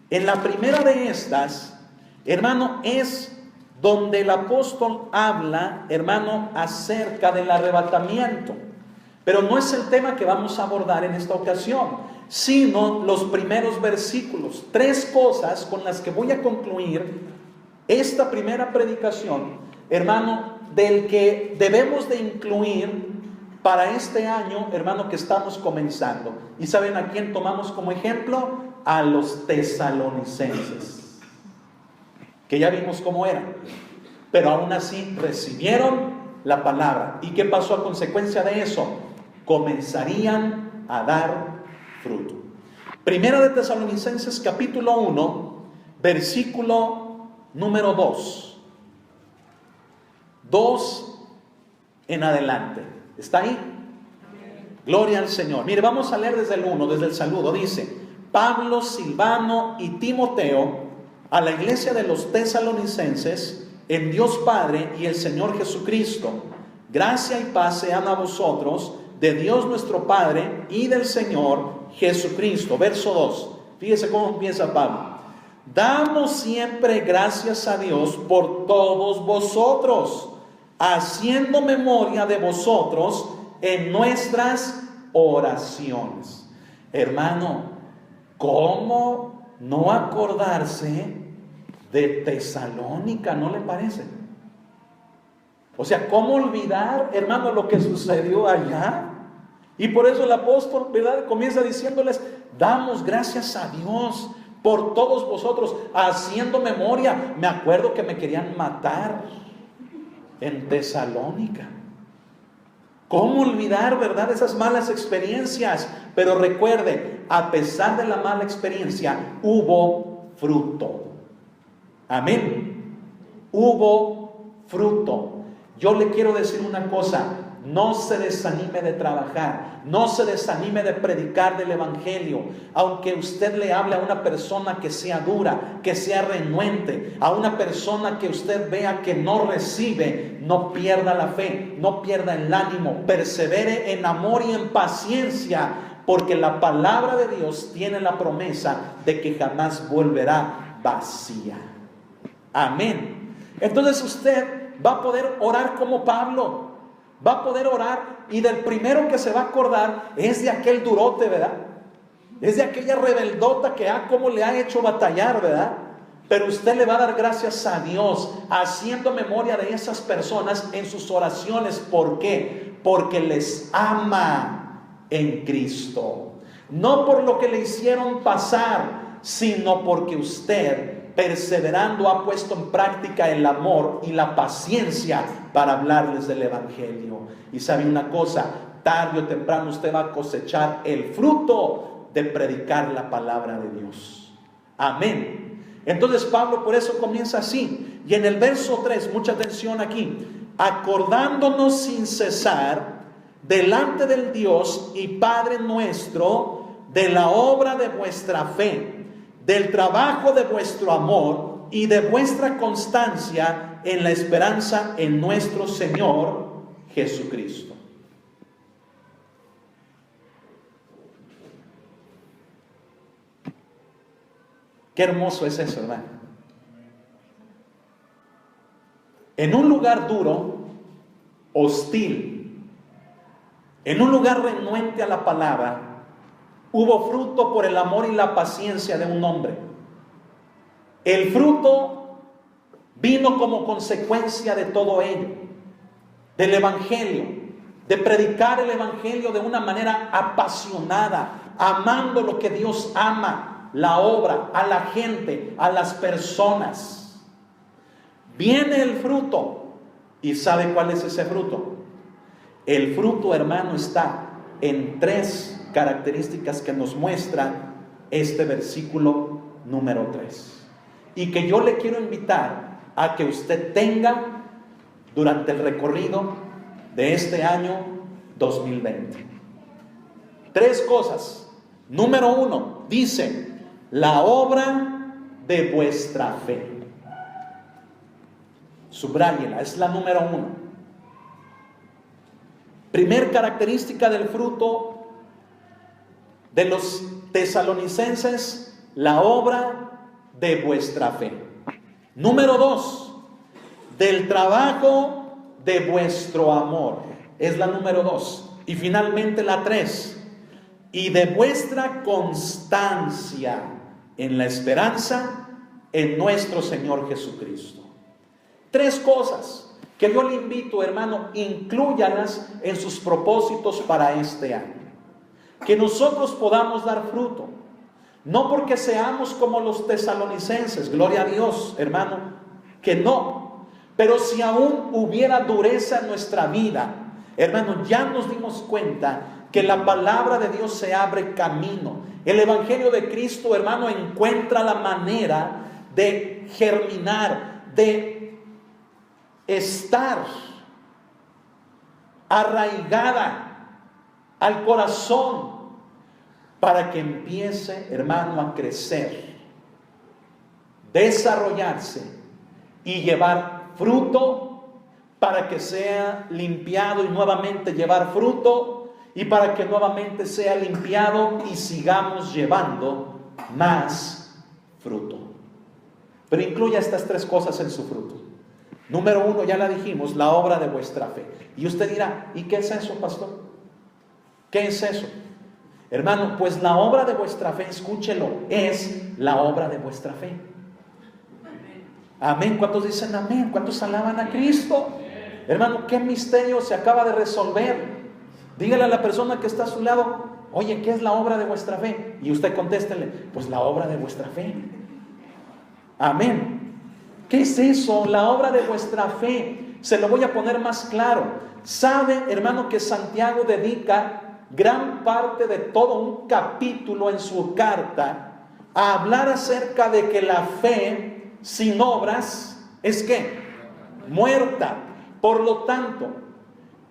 En la primera de estas, hermano, es donde el apóstol habla, hermano, acerca del arrebatamiento. Pero no es el tema que vamos a abordar en esta ocasión, sino los primeros versículos. 3 cosas con las que voy a concluir esta primera predicación, hermano, del que debemos de incluir para este año, hermano, que estamos comenzando. ¿Y saben a quién tomamos como ejemplo? A los tesalonicenses, que ya vimos cómo eran, pero aún así recibieron la palabra. ¿Y qué pasó a consecuencia de eso? Comenzarían a dar fruto. Primera de Tesalonicenses capítulo 1, versículo número 2. 2 en adelante. ¿Está ahí? Gloria al Señor. Mire, vamos a leer desde el 1, desde el saludo. Dice: Pablo, Silvano y Timoteo, a la iglesia de los tesalonicenses, en Dios Padre y el Señor Jesucristo, gracia y paz sean a vosotros, de Dios nuestro Padre y del Señor Jesucristo. Verso 2. Fíjese cómo empieza Pablo. Damos siempre gracias a Dios por todos vosotros, haciendo memoria de vosotros en nuestras oraciones. Hermano, ¿cómo no acordarse de Tesalónica? ¿No le parece? O sea, ¿cómo olvidar, hermano, lo que sucedió allá? Y por eso el apóstol, ¿verdad?, comienza diciéndoles: damos gracias a Dios por todos vosotros, haciendo memoria. Me acuerdo que me querían matar en Tesalónica. ¿Cómo olvidar, verdad, esas malas experiencias? Pero recuerde, a pesar de la mala experiencia, hubo fruto. Amén. Hubo fruto. Yo le quiero decir una cosa: no se desanime de trabajar, no se desanime de predicar del Evangelio. Aunque usted le hable a una persona que sea dura, que sea renuente, a una persona que usted vea que no recibe, no pierda la fe, no pierda el ánimo, persevere en amor y en paciencia, porque la palabra de Dios tiene la promesa de que jamás volverá vacía. Amén. Entonces usted va a poder orar como Pablo. Va a poder orar, y del primero que se va a acordar es de aquel durote, ¿verdad? Es de aquella rebeldota que cómo le ha hecho batallar, ¿verdad? Pero usted le va a dar gracias a Dios, haciendo memoria de esas personas en sus oraciones. ¿Por qué? Porque les ama en Cristo. No por lo que le hicieron pasar, sino porque usted, perseverando, ha puesto en práctica el amor y la paciencia para hablarles del Evangelio. Y sabe una cosa, tarde o temprano usted va a cosechar el fruto de predicar la palabra de Dios. Amén. Entonces Pablo por eso comienza así. Y en el verso 3, mucha atención aquí: acordándonos sin cesar delante del Dios y Padre nuestro de la obra de vuestra fe, del trabajo de vuestro amor y de vuestra constancia en la esperanza en nuestro Señor Jesucristo. Qué hermoso es eso, hermano. En un lugar duro, hostil, en un lugar renuente a la palabra, hubo fruto por el amor y la paciencia de un hombre. El fruto vino como consecuencia de todo ello, del Evangelio, de predicar el Evangelio de una manera apasionada, amando lo que Dios ama, la obra, a la gente, a las personas. Viene el fruto, y ¿sabe cuál es ese fruto? El fruto, hermano, está en 3 características que nos muestra este versículo número 3, y que yo le quiero invitar a que usted tenga durante el recorrido de este año 2020. 3 cosas. Número 1, dice: la obra de vuestra fe. Subráyela, es la número 1. Primer característica del fruto de los tesalonicenses: la obra de vuestra fe. Número 2, del trabajo de vuestro amor. Es la número 2. Y finalmente la 3, y de vuestra constancia en la esperanza en nuestro Señor Jesucristo. 3 cosas que yo le invito, hermano, inclúyalas en sus propósitos para este año. Que nosotros podamos dar fruto, no porque seamos como los tesalonicenses, gloria a Dios, hermano, que no, pero si aún hubiera dureza en nuestra vida, hermano, ya nos dimos cuenta que la palabra de Dios se abre camino. El Evangelio de Cristo, hermano, encuentra la manera de germinar, de estar arraigada al corazón, para que empiece, hermano, a crecer, desarrollarse y llevar fruto, para que sea limpiado y nuevamente llevar fruto, y para que nuevamente sea limpiado y sigamos llevando más fruto. Pero incluya estas 3 cosas en su fruto. Número 1, ya la dijimos, la obra de vuestra fe. Y usted dirá: ¿y qué es eso, pastor? ¿Qué es eso? Hermano, pues la obra de vuestra fe, escúchelo, es la obra de vuestra fe. Amén. ¿Cuántos dicen amén? ¿Cuántos alaban a Cristo? Hermano, ¿qué misterio se acaba de resolver? Dígale a la persona que está a su lado: oye, ¿qué es la obra de vuestra fe? Y usted contéstele: pues la obra de vuestra fe. Amén. ¿Qué es eso? La obra de vuestra fe. Se lo voy a poner más claro. Sabe, hermano, que Santiago dedica gran parte de todo un capítulo en su carta a hablar acerca de que la fe sin obras es ¿qué? Muerta. Por lo tanto,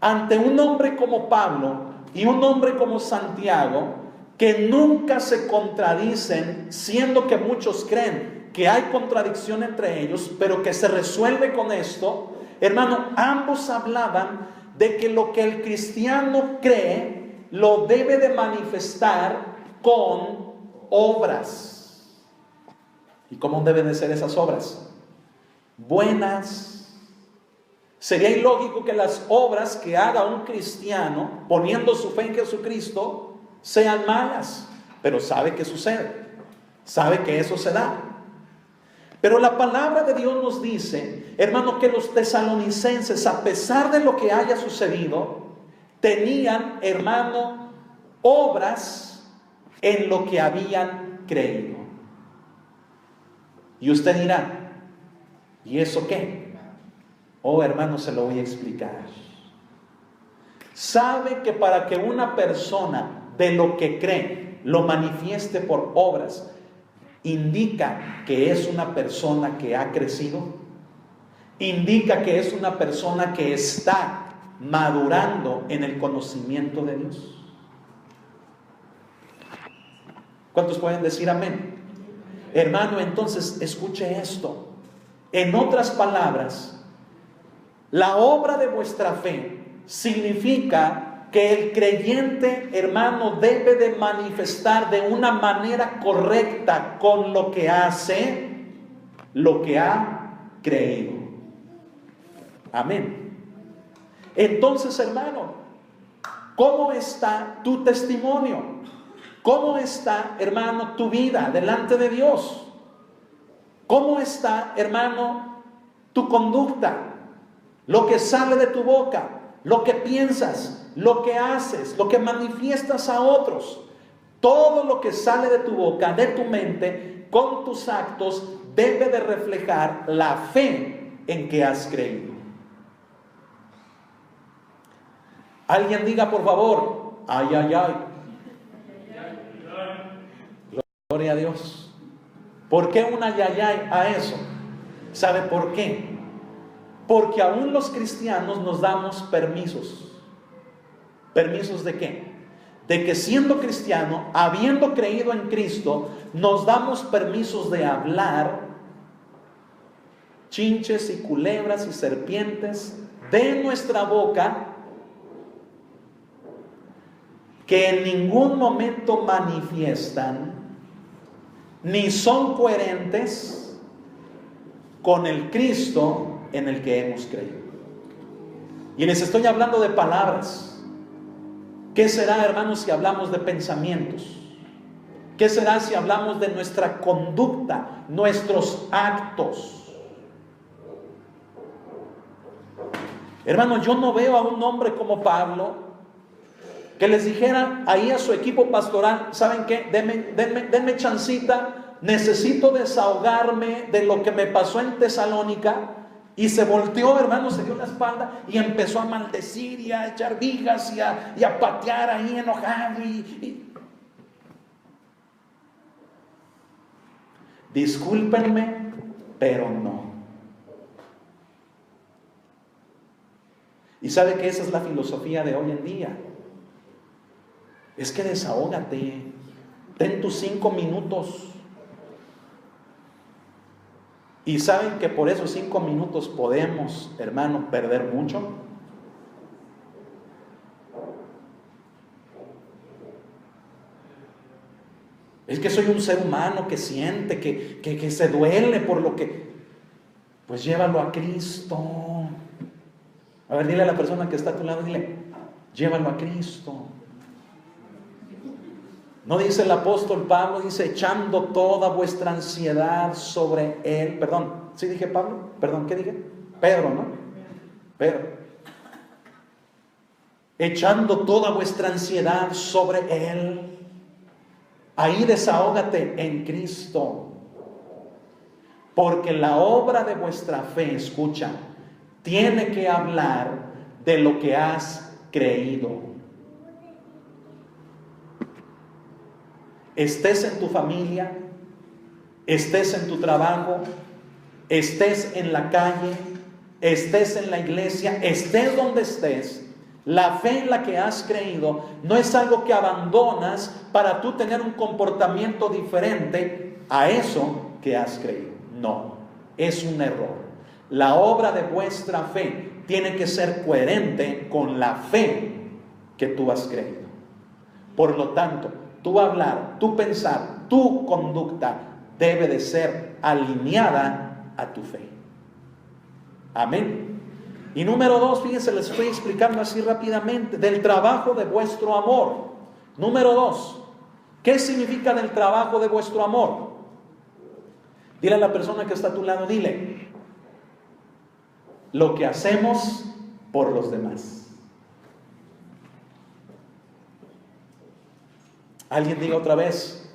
ante un hombre como Pablo y un hombre como Santiago, que nunca se contradicen, siendo que muchos creen que hay contradicción entre ellos, pero que se resuelve con esto. Hermano, ambos hablaban de que lo que el cristiano cree lo debe de manifestar con obras. ¿Y cómo deben de ser esas obras? Buenas. Sería ilógico que las obras que haga un cristiano poniendo su fe en Jesucristo sean malas, pero sabe que sucede, sabe que eso se da. Pero la palabra de Dios nos dice, hermano, que los tesalonicenses, a pesar de lo que haya sucedido, tenían, hermano, obras en lo que habían creído. Y usted dirá, ¿y eso qué? Oh, hermano, se lo voy a explicar. Sabe que para que una persona de lo que cree lo manifieste por obras, indica que es una persona que ha crecido, indica que es una persona que está madurando en el conocimiento de Dios. ¿Cuántos pueden decir amén? Hermano, entonces escuche esto. En otras palabras, la obra de vuestra fe significa que el creyente, hermano, debe de manifestar de una manera correcta con lo que hace, lo que ha creído. Amén. Entonces, hermano, ¿cómo está tu testimonio? ¿Cómo está, hermano, tu vida delante de Dios? ¿Cómo está, hermano, tu conducta? Lo que sale de tu boca, lo que piensas, lo que haces, lo que manifiestas a otros. Todo lo que sale de tu boca, de tu mente, con tus actos, debe de reflejar la fe en que has creído. Alguien diga, por favor, ay, ay, ay. Gloria a Dios. ¿Por qué un ay, ay, ay a eso? ¿Sabe por qué? Porque aún los cristianos nos damos permisos. ¿Permisos de qué? De que siendo cristiano, habiendo creído en Cristo, nos damos permisos de hablar chinches y culebras y serpientes de nuestra boca, que en ningún momento manifiestan ni son coherentes con el Cristo en el que hemos creído. Y les estoy hablando de palabras. ¿Qué será, hermanos, si hablamos de pensamientos? ¿Qué será si hablamos de nuestra conducta, nuestros actos? Hermano, yo no veo a un hombre como Pablo que les dijera ahí a su equipo pastoral, ¿saben qué? Denme chancita, necesito desahogarme de lo que me pasó en Tesalónica. Y se volteó, hermano, se dio la espalda y empezó a maldecir y a echar vigas y a patear ahí enojado. Discúlpenme, pero no. Y sabe que esa es la filosofía de hoy en día. Es que desahógate, ten tus 5 minutos. Y saben que por esos 5 minutos podemos, hermano, perder mucho. Es que soy un ser humano que siente, que se duele por lo que... Pues llévalo a Cristo. A ver, dile a la persona que está a tu lado, dile, llévalo a Cristo. No dice el apóstol Pablo, dice, echando toda vuestra ansiedad sobre Él. Perdón, ¿sí dije Pablo? Perdón, ¿qué dije? Pedro, ¿no? Pedro. Echando toda vuestra ansiedad sobre Él. Ahí desahógate en Cristo. Porque la obra de vuestra fe, escucha, tiene que hablar de lo que has creído. Estés en tu familia, estés en tu trabajo, estés en la calle, estés en la iglesia, estés donde estés, La fe en la que has creído no es algo que abandonas para tú tener un comportamiento diferente a eso que has creído. No, es un error. La obra de vuestra fe tiene que ser coherente con la fe que tú has creído. Por lo tanto, tu hablar, tu pensar, tu conducta debe de ser alineada a tu fe. Amén. Y número 2, fíjense, les estoy explicando así rápidamente, del trabajo de vuestro amor. Número 2, ¿qué significa del trabajo de vuestro amor? Dile a la persona que está a tu lado, dile, lo que hacemos por los demás. Alguien diga otra vez,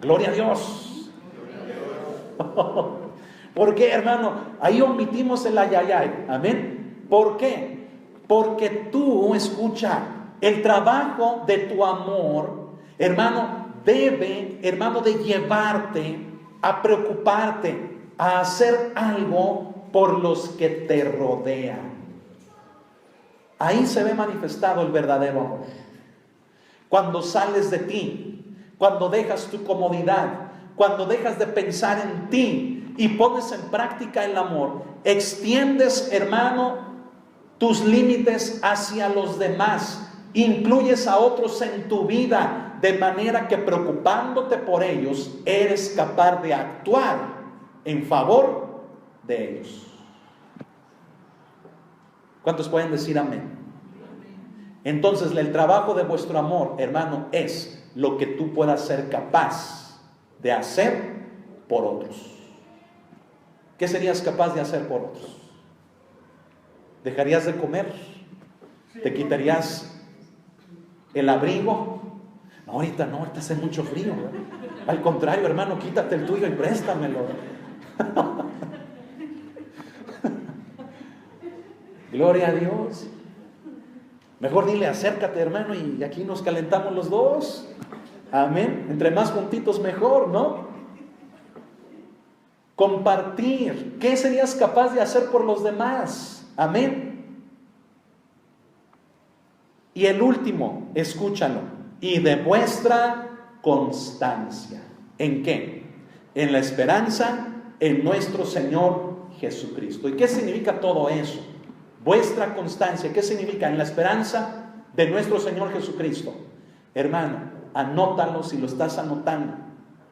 gloria a Dios. ¿Por qué, hermano? Ahí omitimos el ayayay. Amén. ¿Por qué? Porque tú, escucha, el trabajo de tu amor, hermano, debe, hermano, de llevarte a preocuparte, a hacer algo por los que te rodean. Ahí se ve manifestado el verdadero amor. Cuando sales de ti, cuando dejas tu comodidad, cuando dejas de pensar en ti y pones en práctica el amor, extiendes, hermano, tus límites hacia los demás, incluyes a otros en tu vida, de manera que preocupándote por ellos, eres capaz de actuar en favor de ellos. ¿Cuántos pueden decir amén? Entonces, el trabajo de vuestro amor, hermano, es lo que tú puedas ser capaz de hacer por otros. ¿Qué serías capaz de hacer por otros? ¿Dejarías de comer? ¿Te quitarías el abrigo? No, ahorita hace mucho frío, ¿verdad? Al contrario, hermano, quítate el tuyo y préstamelo. Gloria a Dios. Mejor dile, acércate, hermano, y aquí nos calentamos los dos. Amén. Entre más juntitos mejor, ¿no? Compartir. ¿Qué serías capaz de hacer por los demás? Amén. Y el último, escúchalo, y de vuestra constancia. ¿En qué? En la esperanza en nuestro Señor Jesucristo. ¿Y qué significa todo eso? Vuestra constancia, ¿qué significa? En la esperanza de nuestro Señor Jesucristo. Hermano, anótalo si lo estás anotando,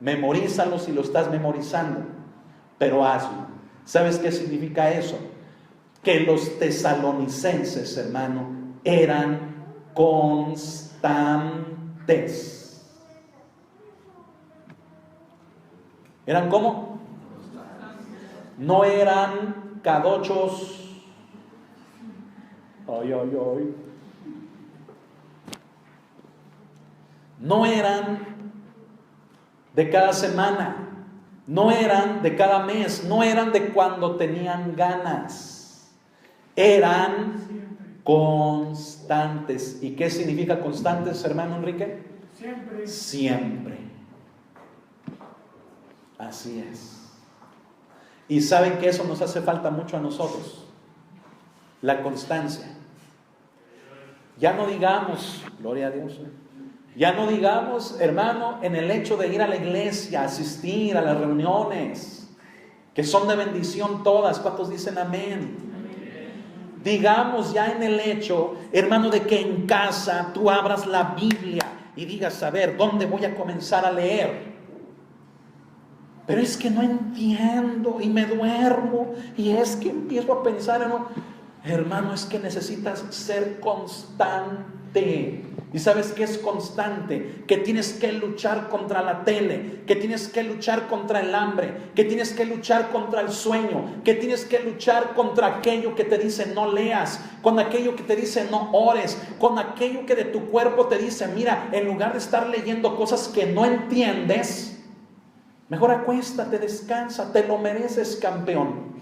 memorízalo si lo estás memorizando, pero hazlo. ¿Sabes qué significa eso? Que los tesalonicenses, hermano, eran constantes. ¿Eran cómo? No eran cadochos. Ay, ay, ay. No eran de cada semana. No eran de cada mes. No eran de cuando tenían ganas. Eran constantes. ¿Y qué significa constantes, hermano Enrique? Siempre. Siempre. Así es. Y saben que eso nos hace falta mucho a nosotros. La constancia. Ya no digamos, gloria a Dios, ya no digamos, hermano, en el hecho de ir a la iglesia, asistir a las reuniones, que son de bendición todas. ¿Cuántos dicen amén? Digamos ya en el hecho, hermano, de que en casa tú abras la Biblia y digas, a ver, ¿dónde voy a comenzar a leer? Pero es que no entiendo y me duermo y es que empiezo a pensar en... Hermano, es que necesitas ser constante. ¿Y sabes qué es constante? Que tienes que luchar contra la tele, que tienes que luchar contra el hambre, que tienes que luchar contra el sueño, que tienes que luchar contra aquello que te dice no leas, con aquello que te dice no ores, con aquello que de tu cuerpo te dice, mira, en lugar de estar leyendo cosas que no entiendes, mejor acuéstate, descansa, te lo mereces, campeón.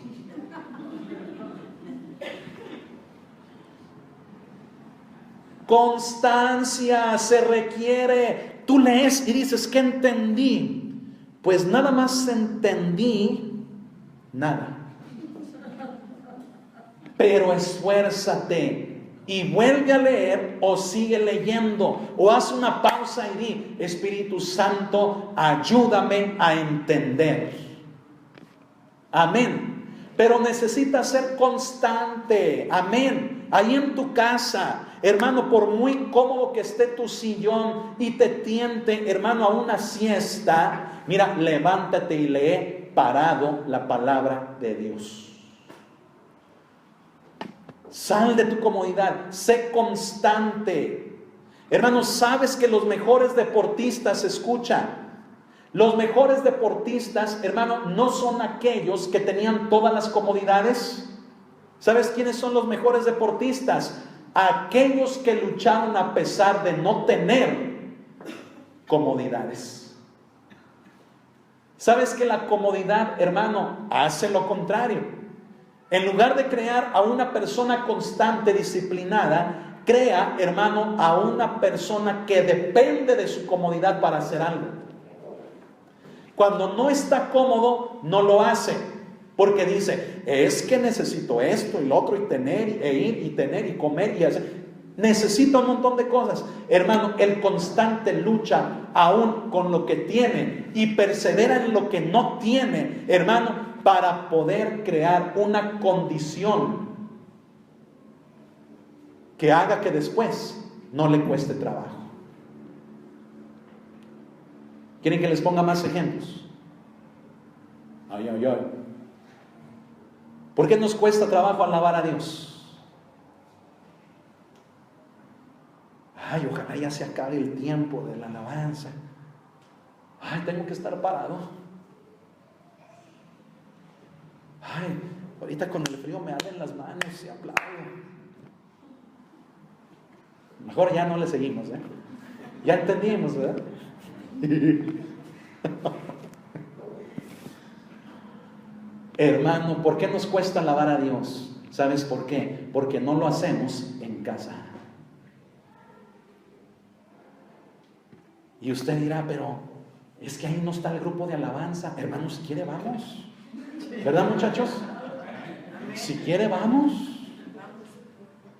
Constancia se requiere. Tú lees y dices, ¿qué entendí? Pues nada más entendí nada. Pero esfuérzate y vuelve a leer o sigue leyendo o haz una pausa y di: Espíritu Santo, ayúdame a entender. Amén. Pero necesitas ser constante. Amén. Ahí en tu casa, hermano, por muy cómodo que esté tu sillón y te tiente, hermano, a una siesta, mira, levántate y lee parado la palabra de Dios. Sal de tu comodidad, sé constante. Hermanos, ¿sabes que los mejores deportistas, escucha, los mejores deportistas, hermano, no son aquellos que tenían todas las comodidades? ¿Sabes quiénes son los mejores deportistas? Aquellos que lucharon a pesar de no tener comodidades. ¿Sabes que la comodidad, hermano, hace lo contrario? En lugar de crear a una persona constante, disciplinada, crea, hermano, a una persona que depende de su comodidad para hacer algo. Cuando no está cómodo, no lo hace, porque dice: es que necesito esto y lo otro, y tener, e ir, y tener, y comer, y hacer. Necesita un montón de cosas. Hermano, el constante lucha aún con lo que tiene y persevera en lo que no tiene, hermano, para poder crear una condición que haga que después no le cueste trabajo. ¿Quieren que les ponga más ejemplos? Ay. ¿Por qué nos cuesta trabajo alabar a Dios? Ay, ojalá ya se acabe el tiempo de la alabanza. Ay, tengo que estar parado. Ay, ahorita con el frío me arden las manos y aplaudo. Mejor ya no le seguimos, ¿eh? Ya entendimos, ¿verdad? Hermano, ¿por qué nos cuesta alabar a Dios? ¿Sabes por qué? Porque no lo hacemos en casa. Y usted dirá: pero es que ahí no está el grupo de alabanza. Hermano, si quiere vamos. ¿Verdad, muchachos? Si quiere vamos.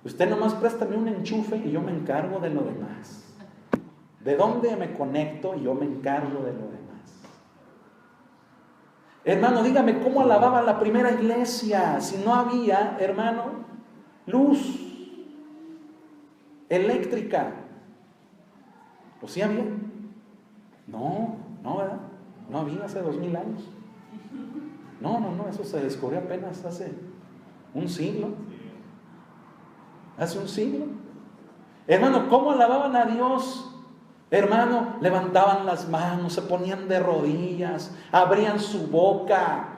Usted nomás préstame un enchufe y yo me encargo de lo demás. ¿De dónde me conecto? Y yo me encargo de lo demás. Hermano, dígame, ¿cómo alababa la primera iglesia si no había, hermano, luz eléctrica? ¿O sí había? No, ¿verdad? No había hace 2000 años. No, eso se descubrió apenas hace un siglo. Hace un siglo. Hermano, ¿cómo alababan a Dios? Hermano, levantaban las manos, se ponían de rodillas, abrían su boca,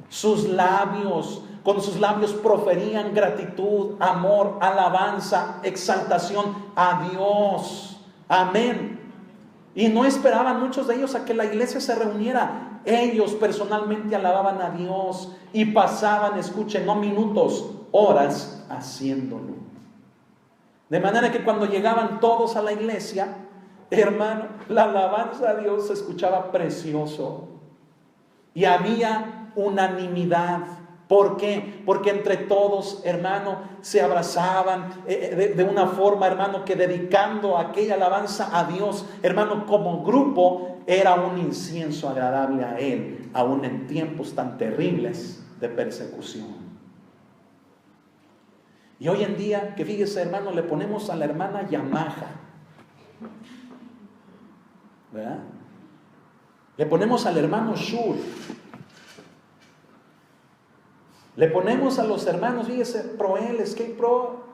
sus labios, con sus labios proferían gratitud, amor, alabanza, exaltación a Dios. Amén. Y no esperaban muchos de ellos a que la iglesia se reuniera. Ellos personalmente alababan a Dios y pasaban, escuchen, no minutos, horas haciéndolo. De manera que cuando llegaban todos a la iglesia, hermano, la alabanza a Dios se escuchaba precioso. Y había unanimidad. ¿Por qué? Porque entre todos, hermano, se abrazaban de una forma, hermano, que dedicando aquella alabanza a Dios, hermano, como grupo, era un incienso agradable a Él, aún en tiempos tan terribles de persecución. Y hoy en día, que fíjese, hermano, le ponemos a la hermana Yamaha, ¿verdad? Le ponemos al hermano Shur. Le ponemos a los hermanos, fíjese, Proel, Escape Pro.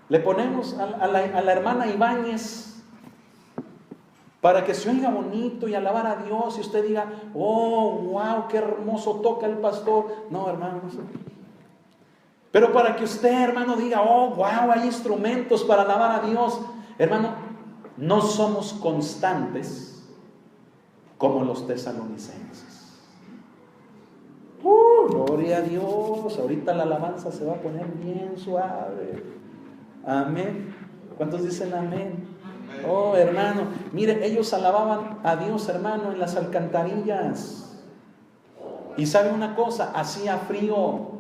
Le ponemos a la hermana Ibáñez para que se oiga bonito y alabar a Dios. Y usted diga: oh, wow, qué hermoso toca el pastor. No, hermanos. Pero para que usted, hermano, diga: oh, wow, hay instrumentos para alabar a Dios. Hermano, no somos constantes como los tesalonicenses. Gloria a Dios. Ahorita la alabanza se va a poner bien suave. Amén. ¿Cuántos dicen amén? Oh, hermano, mire, ellos alababan a Dios, hermano, en las alcantarillas. Y sabe una cosa, hacía frío.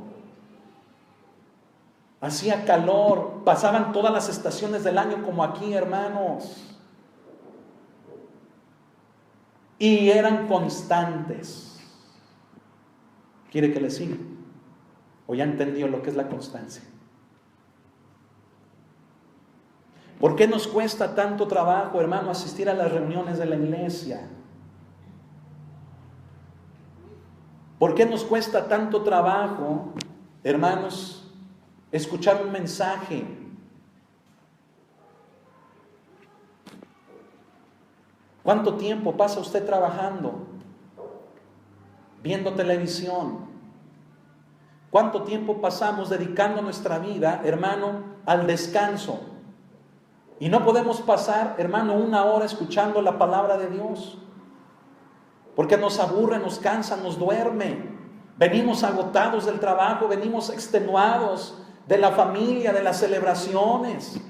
hacía calor, pasaban todas las estaciones del año como aquí, hermanos. Y eran constantes. ¿Quiere que le siga? ¿O ya entendió lo que es la constancia? ¿Por qué nos cuesta tanto trabajo, hermano, asistir a las reuniones de la iglesia? ¿Por qué nos cuesta tanto trabajo, hermanos, escuchar un mensaje? ¿Cuánto tiempo pasa usted trabajando, viendo televisión? ¿Cuánto tiempo pasamos dedicando nuestra vida, hermano, al descanso? Y no podemos pasar, hermano, 1 hora escuchando la palabra de Dios, porque nos aburre, nos cansa, nos duerme. Venimos agotados del trabajo, venimos extenuados de la familia, de las celebraciones.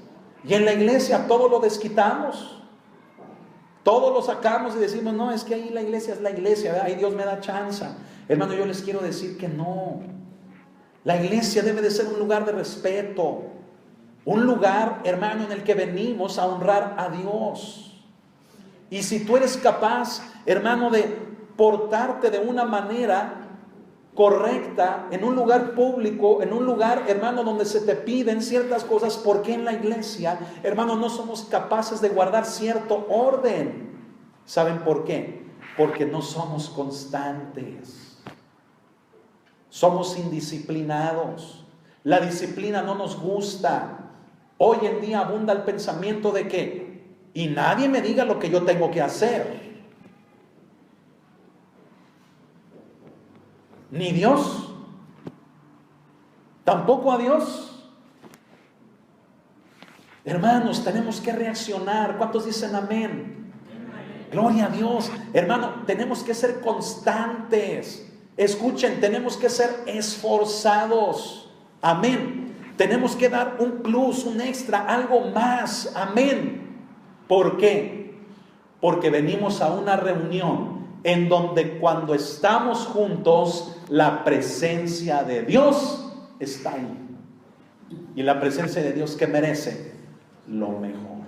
Y en la iglesia todo lo desquitamos. Todo lo sacamos y decimos, no, es que ahí la iglesia es la iglesia, ¿verdad? Ahí Dios me da chance. Hermano, yo les quiero decir que no. La iglesia debe de ser un lugar de respeto. Un lugar, hermano, en el que venimos a honrar a Dios. Y si tú eres capaz, hermano, de portarte de una manera correcta en un lugar público, en un lugar, hermano, donde se te piden ciertas cosas, ¿por qué en la iglesia, hermano, no somos capaces de guardar cierto orden? ¿Saben por qué? Porque no somos constantes. Somos indisciplinados. La disciplina no nos gusta. Hoy en día abunda el pensamiento de que, y nadie me diga lo que yo tengo que hacer. Ni Dios, tampoco a Dios. Hermanos, tenemos que reaccionar. ¿Cuántos dicen amén? Gloria a Dios. Hermano, tenemos que ser constantes. Escuchen, tenemos que ser esforzados. Amén. Tenemos que dar un plus, un extra, algo más. Amén. ¿Por qué? Porque venimos a una reunión en donde cuando estamos juntos, la presencia de Dios está ahí. Y la presencia de Dios, ¿qué merece? Lo mejor.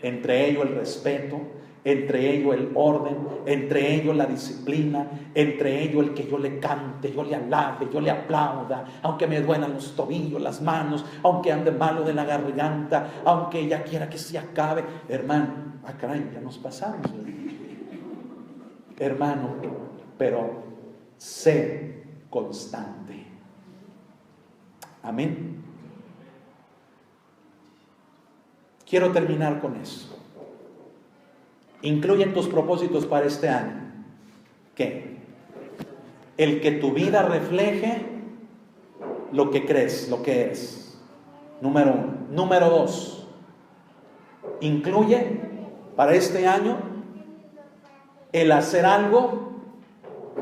Entre ello el respeto, entre ello el orden, entre ello la disciplina, entre ello el que yo le cante, yo le alabe, yo le aplauda, aunque me duelan los tobillos, las manos, aunque ande malo de la garganta, aunque ya quiera que se acabe. Hermano, caray, ya nos pasamos. Hermano, pero sé constante. Amén. Quiero terminar con eso. Incluye en tus propósitos para este año ¿qué? El que tu vida refleje lo que crees, lo que eres. Número 1. Número 2. Incluye para este año el hacer algo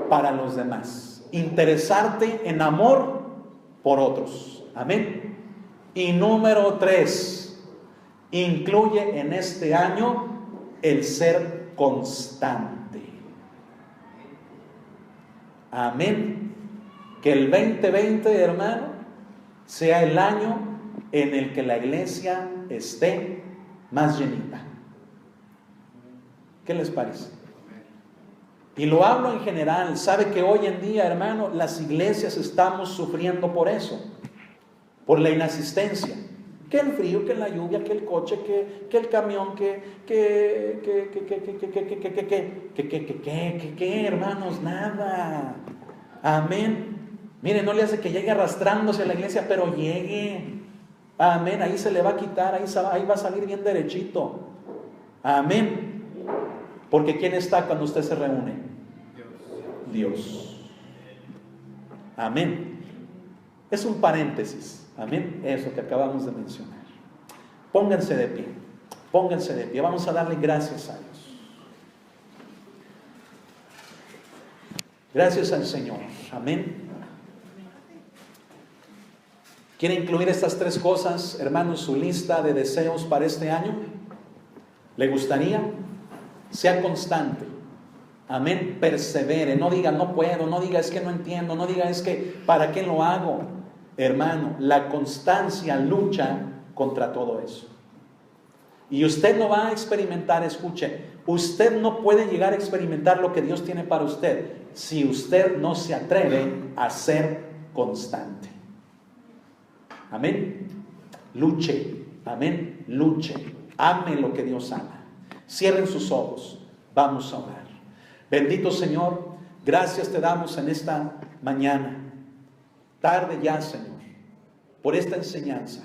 para los demás. Interesarte en amor por otros. Amén. Y número 3. Incluye en este año el ser constante. Amén. Que el 2020, hermano, sea el año en el que la iglesia esté más llenita. ¿Qué les parece? Y lo hablo en general. Sabe que hoy en día, hermano, las iglesias estamos sufriendo por eso, por la inasistencia. Que el frío, que la lluvia, que el coche, que el camión, hermanos, nada. Amén. Mire, no le hace que llegue arrastrándose a la iglesia, pero llegue. Amén. Ahí se le va a quitar, ahí va a salir bien derechito. Amén. Porque ¿quién está cuando usted se reúne? Dios. Amén. Es un paréntesis. Amén. Eso que acabamos de mencionar. Pónganse de pie. Pónganse de pie. Vamos a darle gracias a Dios. Gracias al Señor. Amén. ¿Quiere incluir estas 3 cosas, hermanos, su lista de deseos para este año? ¿Le gustaría? Sea constante. Amén. Persevere. No diga no puedo. No diga es que no entiendo. No diga es que ¿para qué lo hago? hermano, la constancia lucha contra todo eso. Y usted no va a experimentar, escuche, usted no puede llegar a experimentar lo que Dios tiene para usted si usted no se atreve a ser constante. Amén. Luche, amén, luche, ame lo que Dios ama. Cierren sus ojos, vamos a orar. Bendito Señor, gracias te damos en esta mañana, tarde ya, Señor, por esta enseñanza.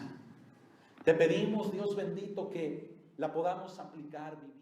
Te pedimos, Dios bendito, que la podamos aplicar, vivir.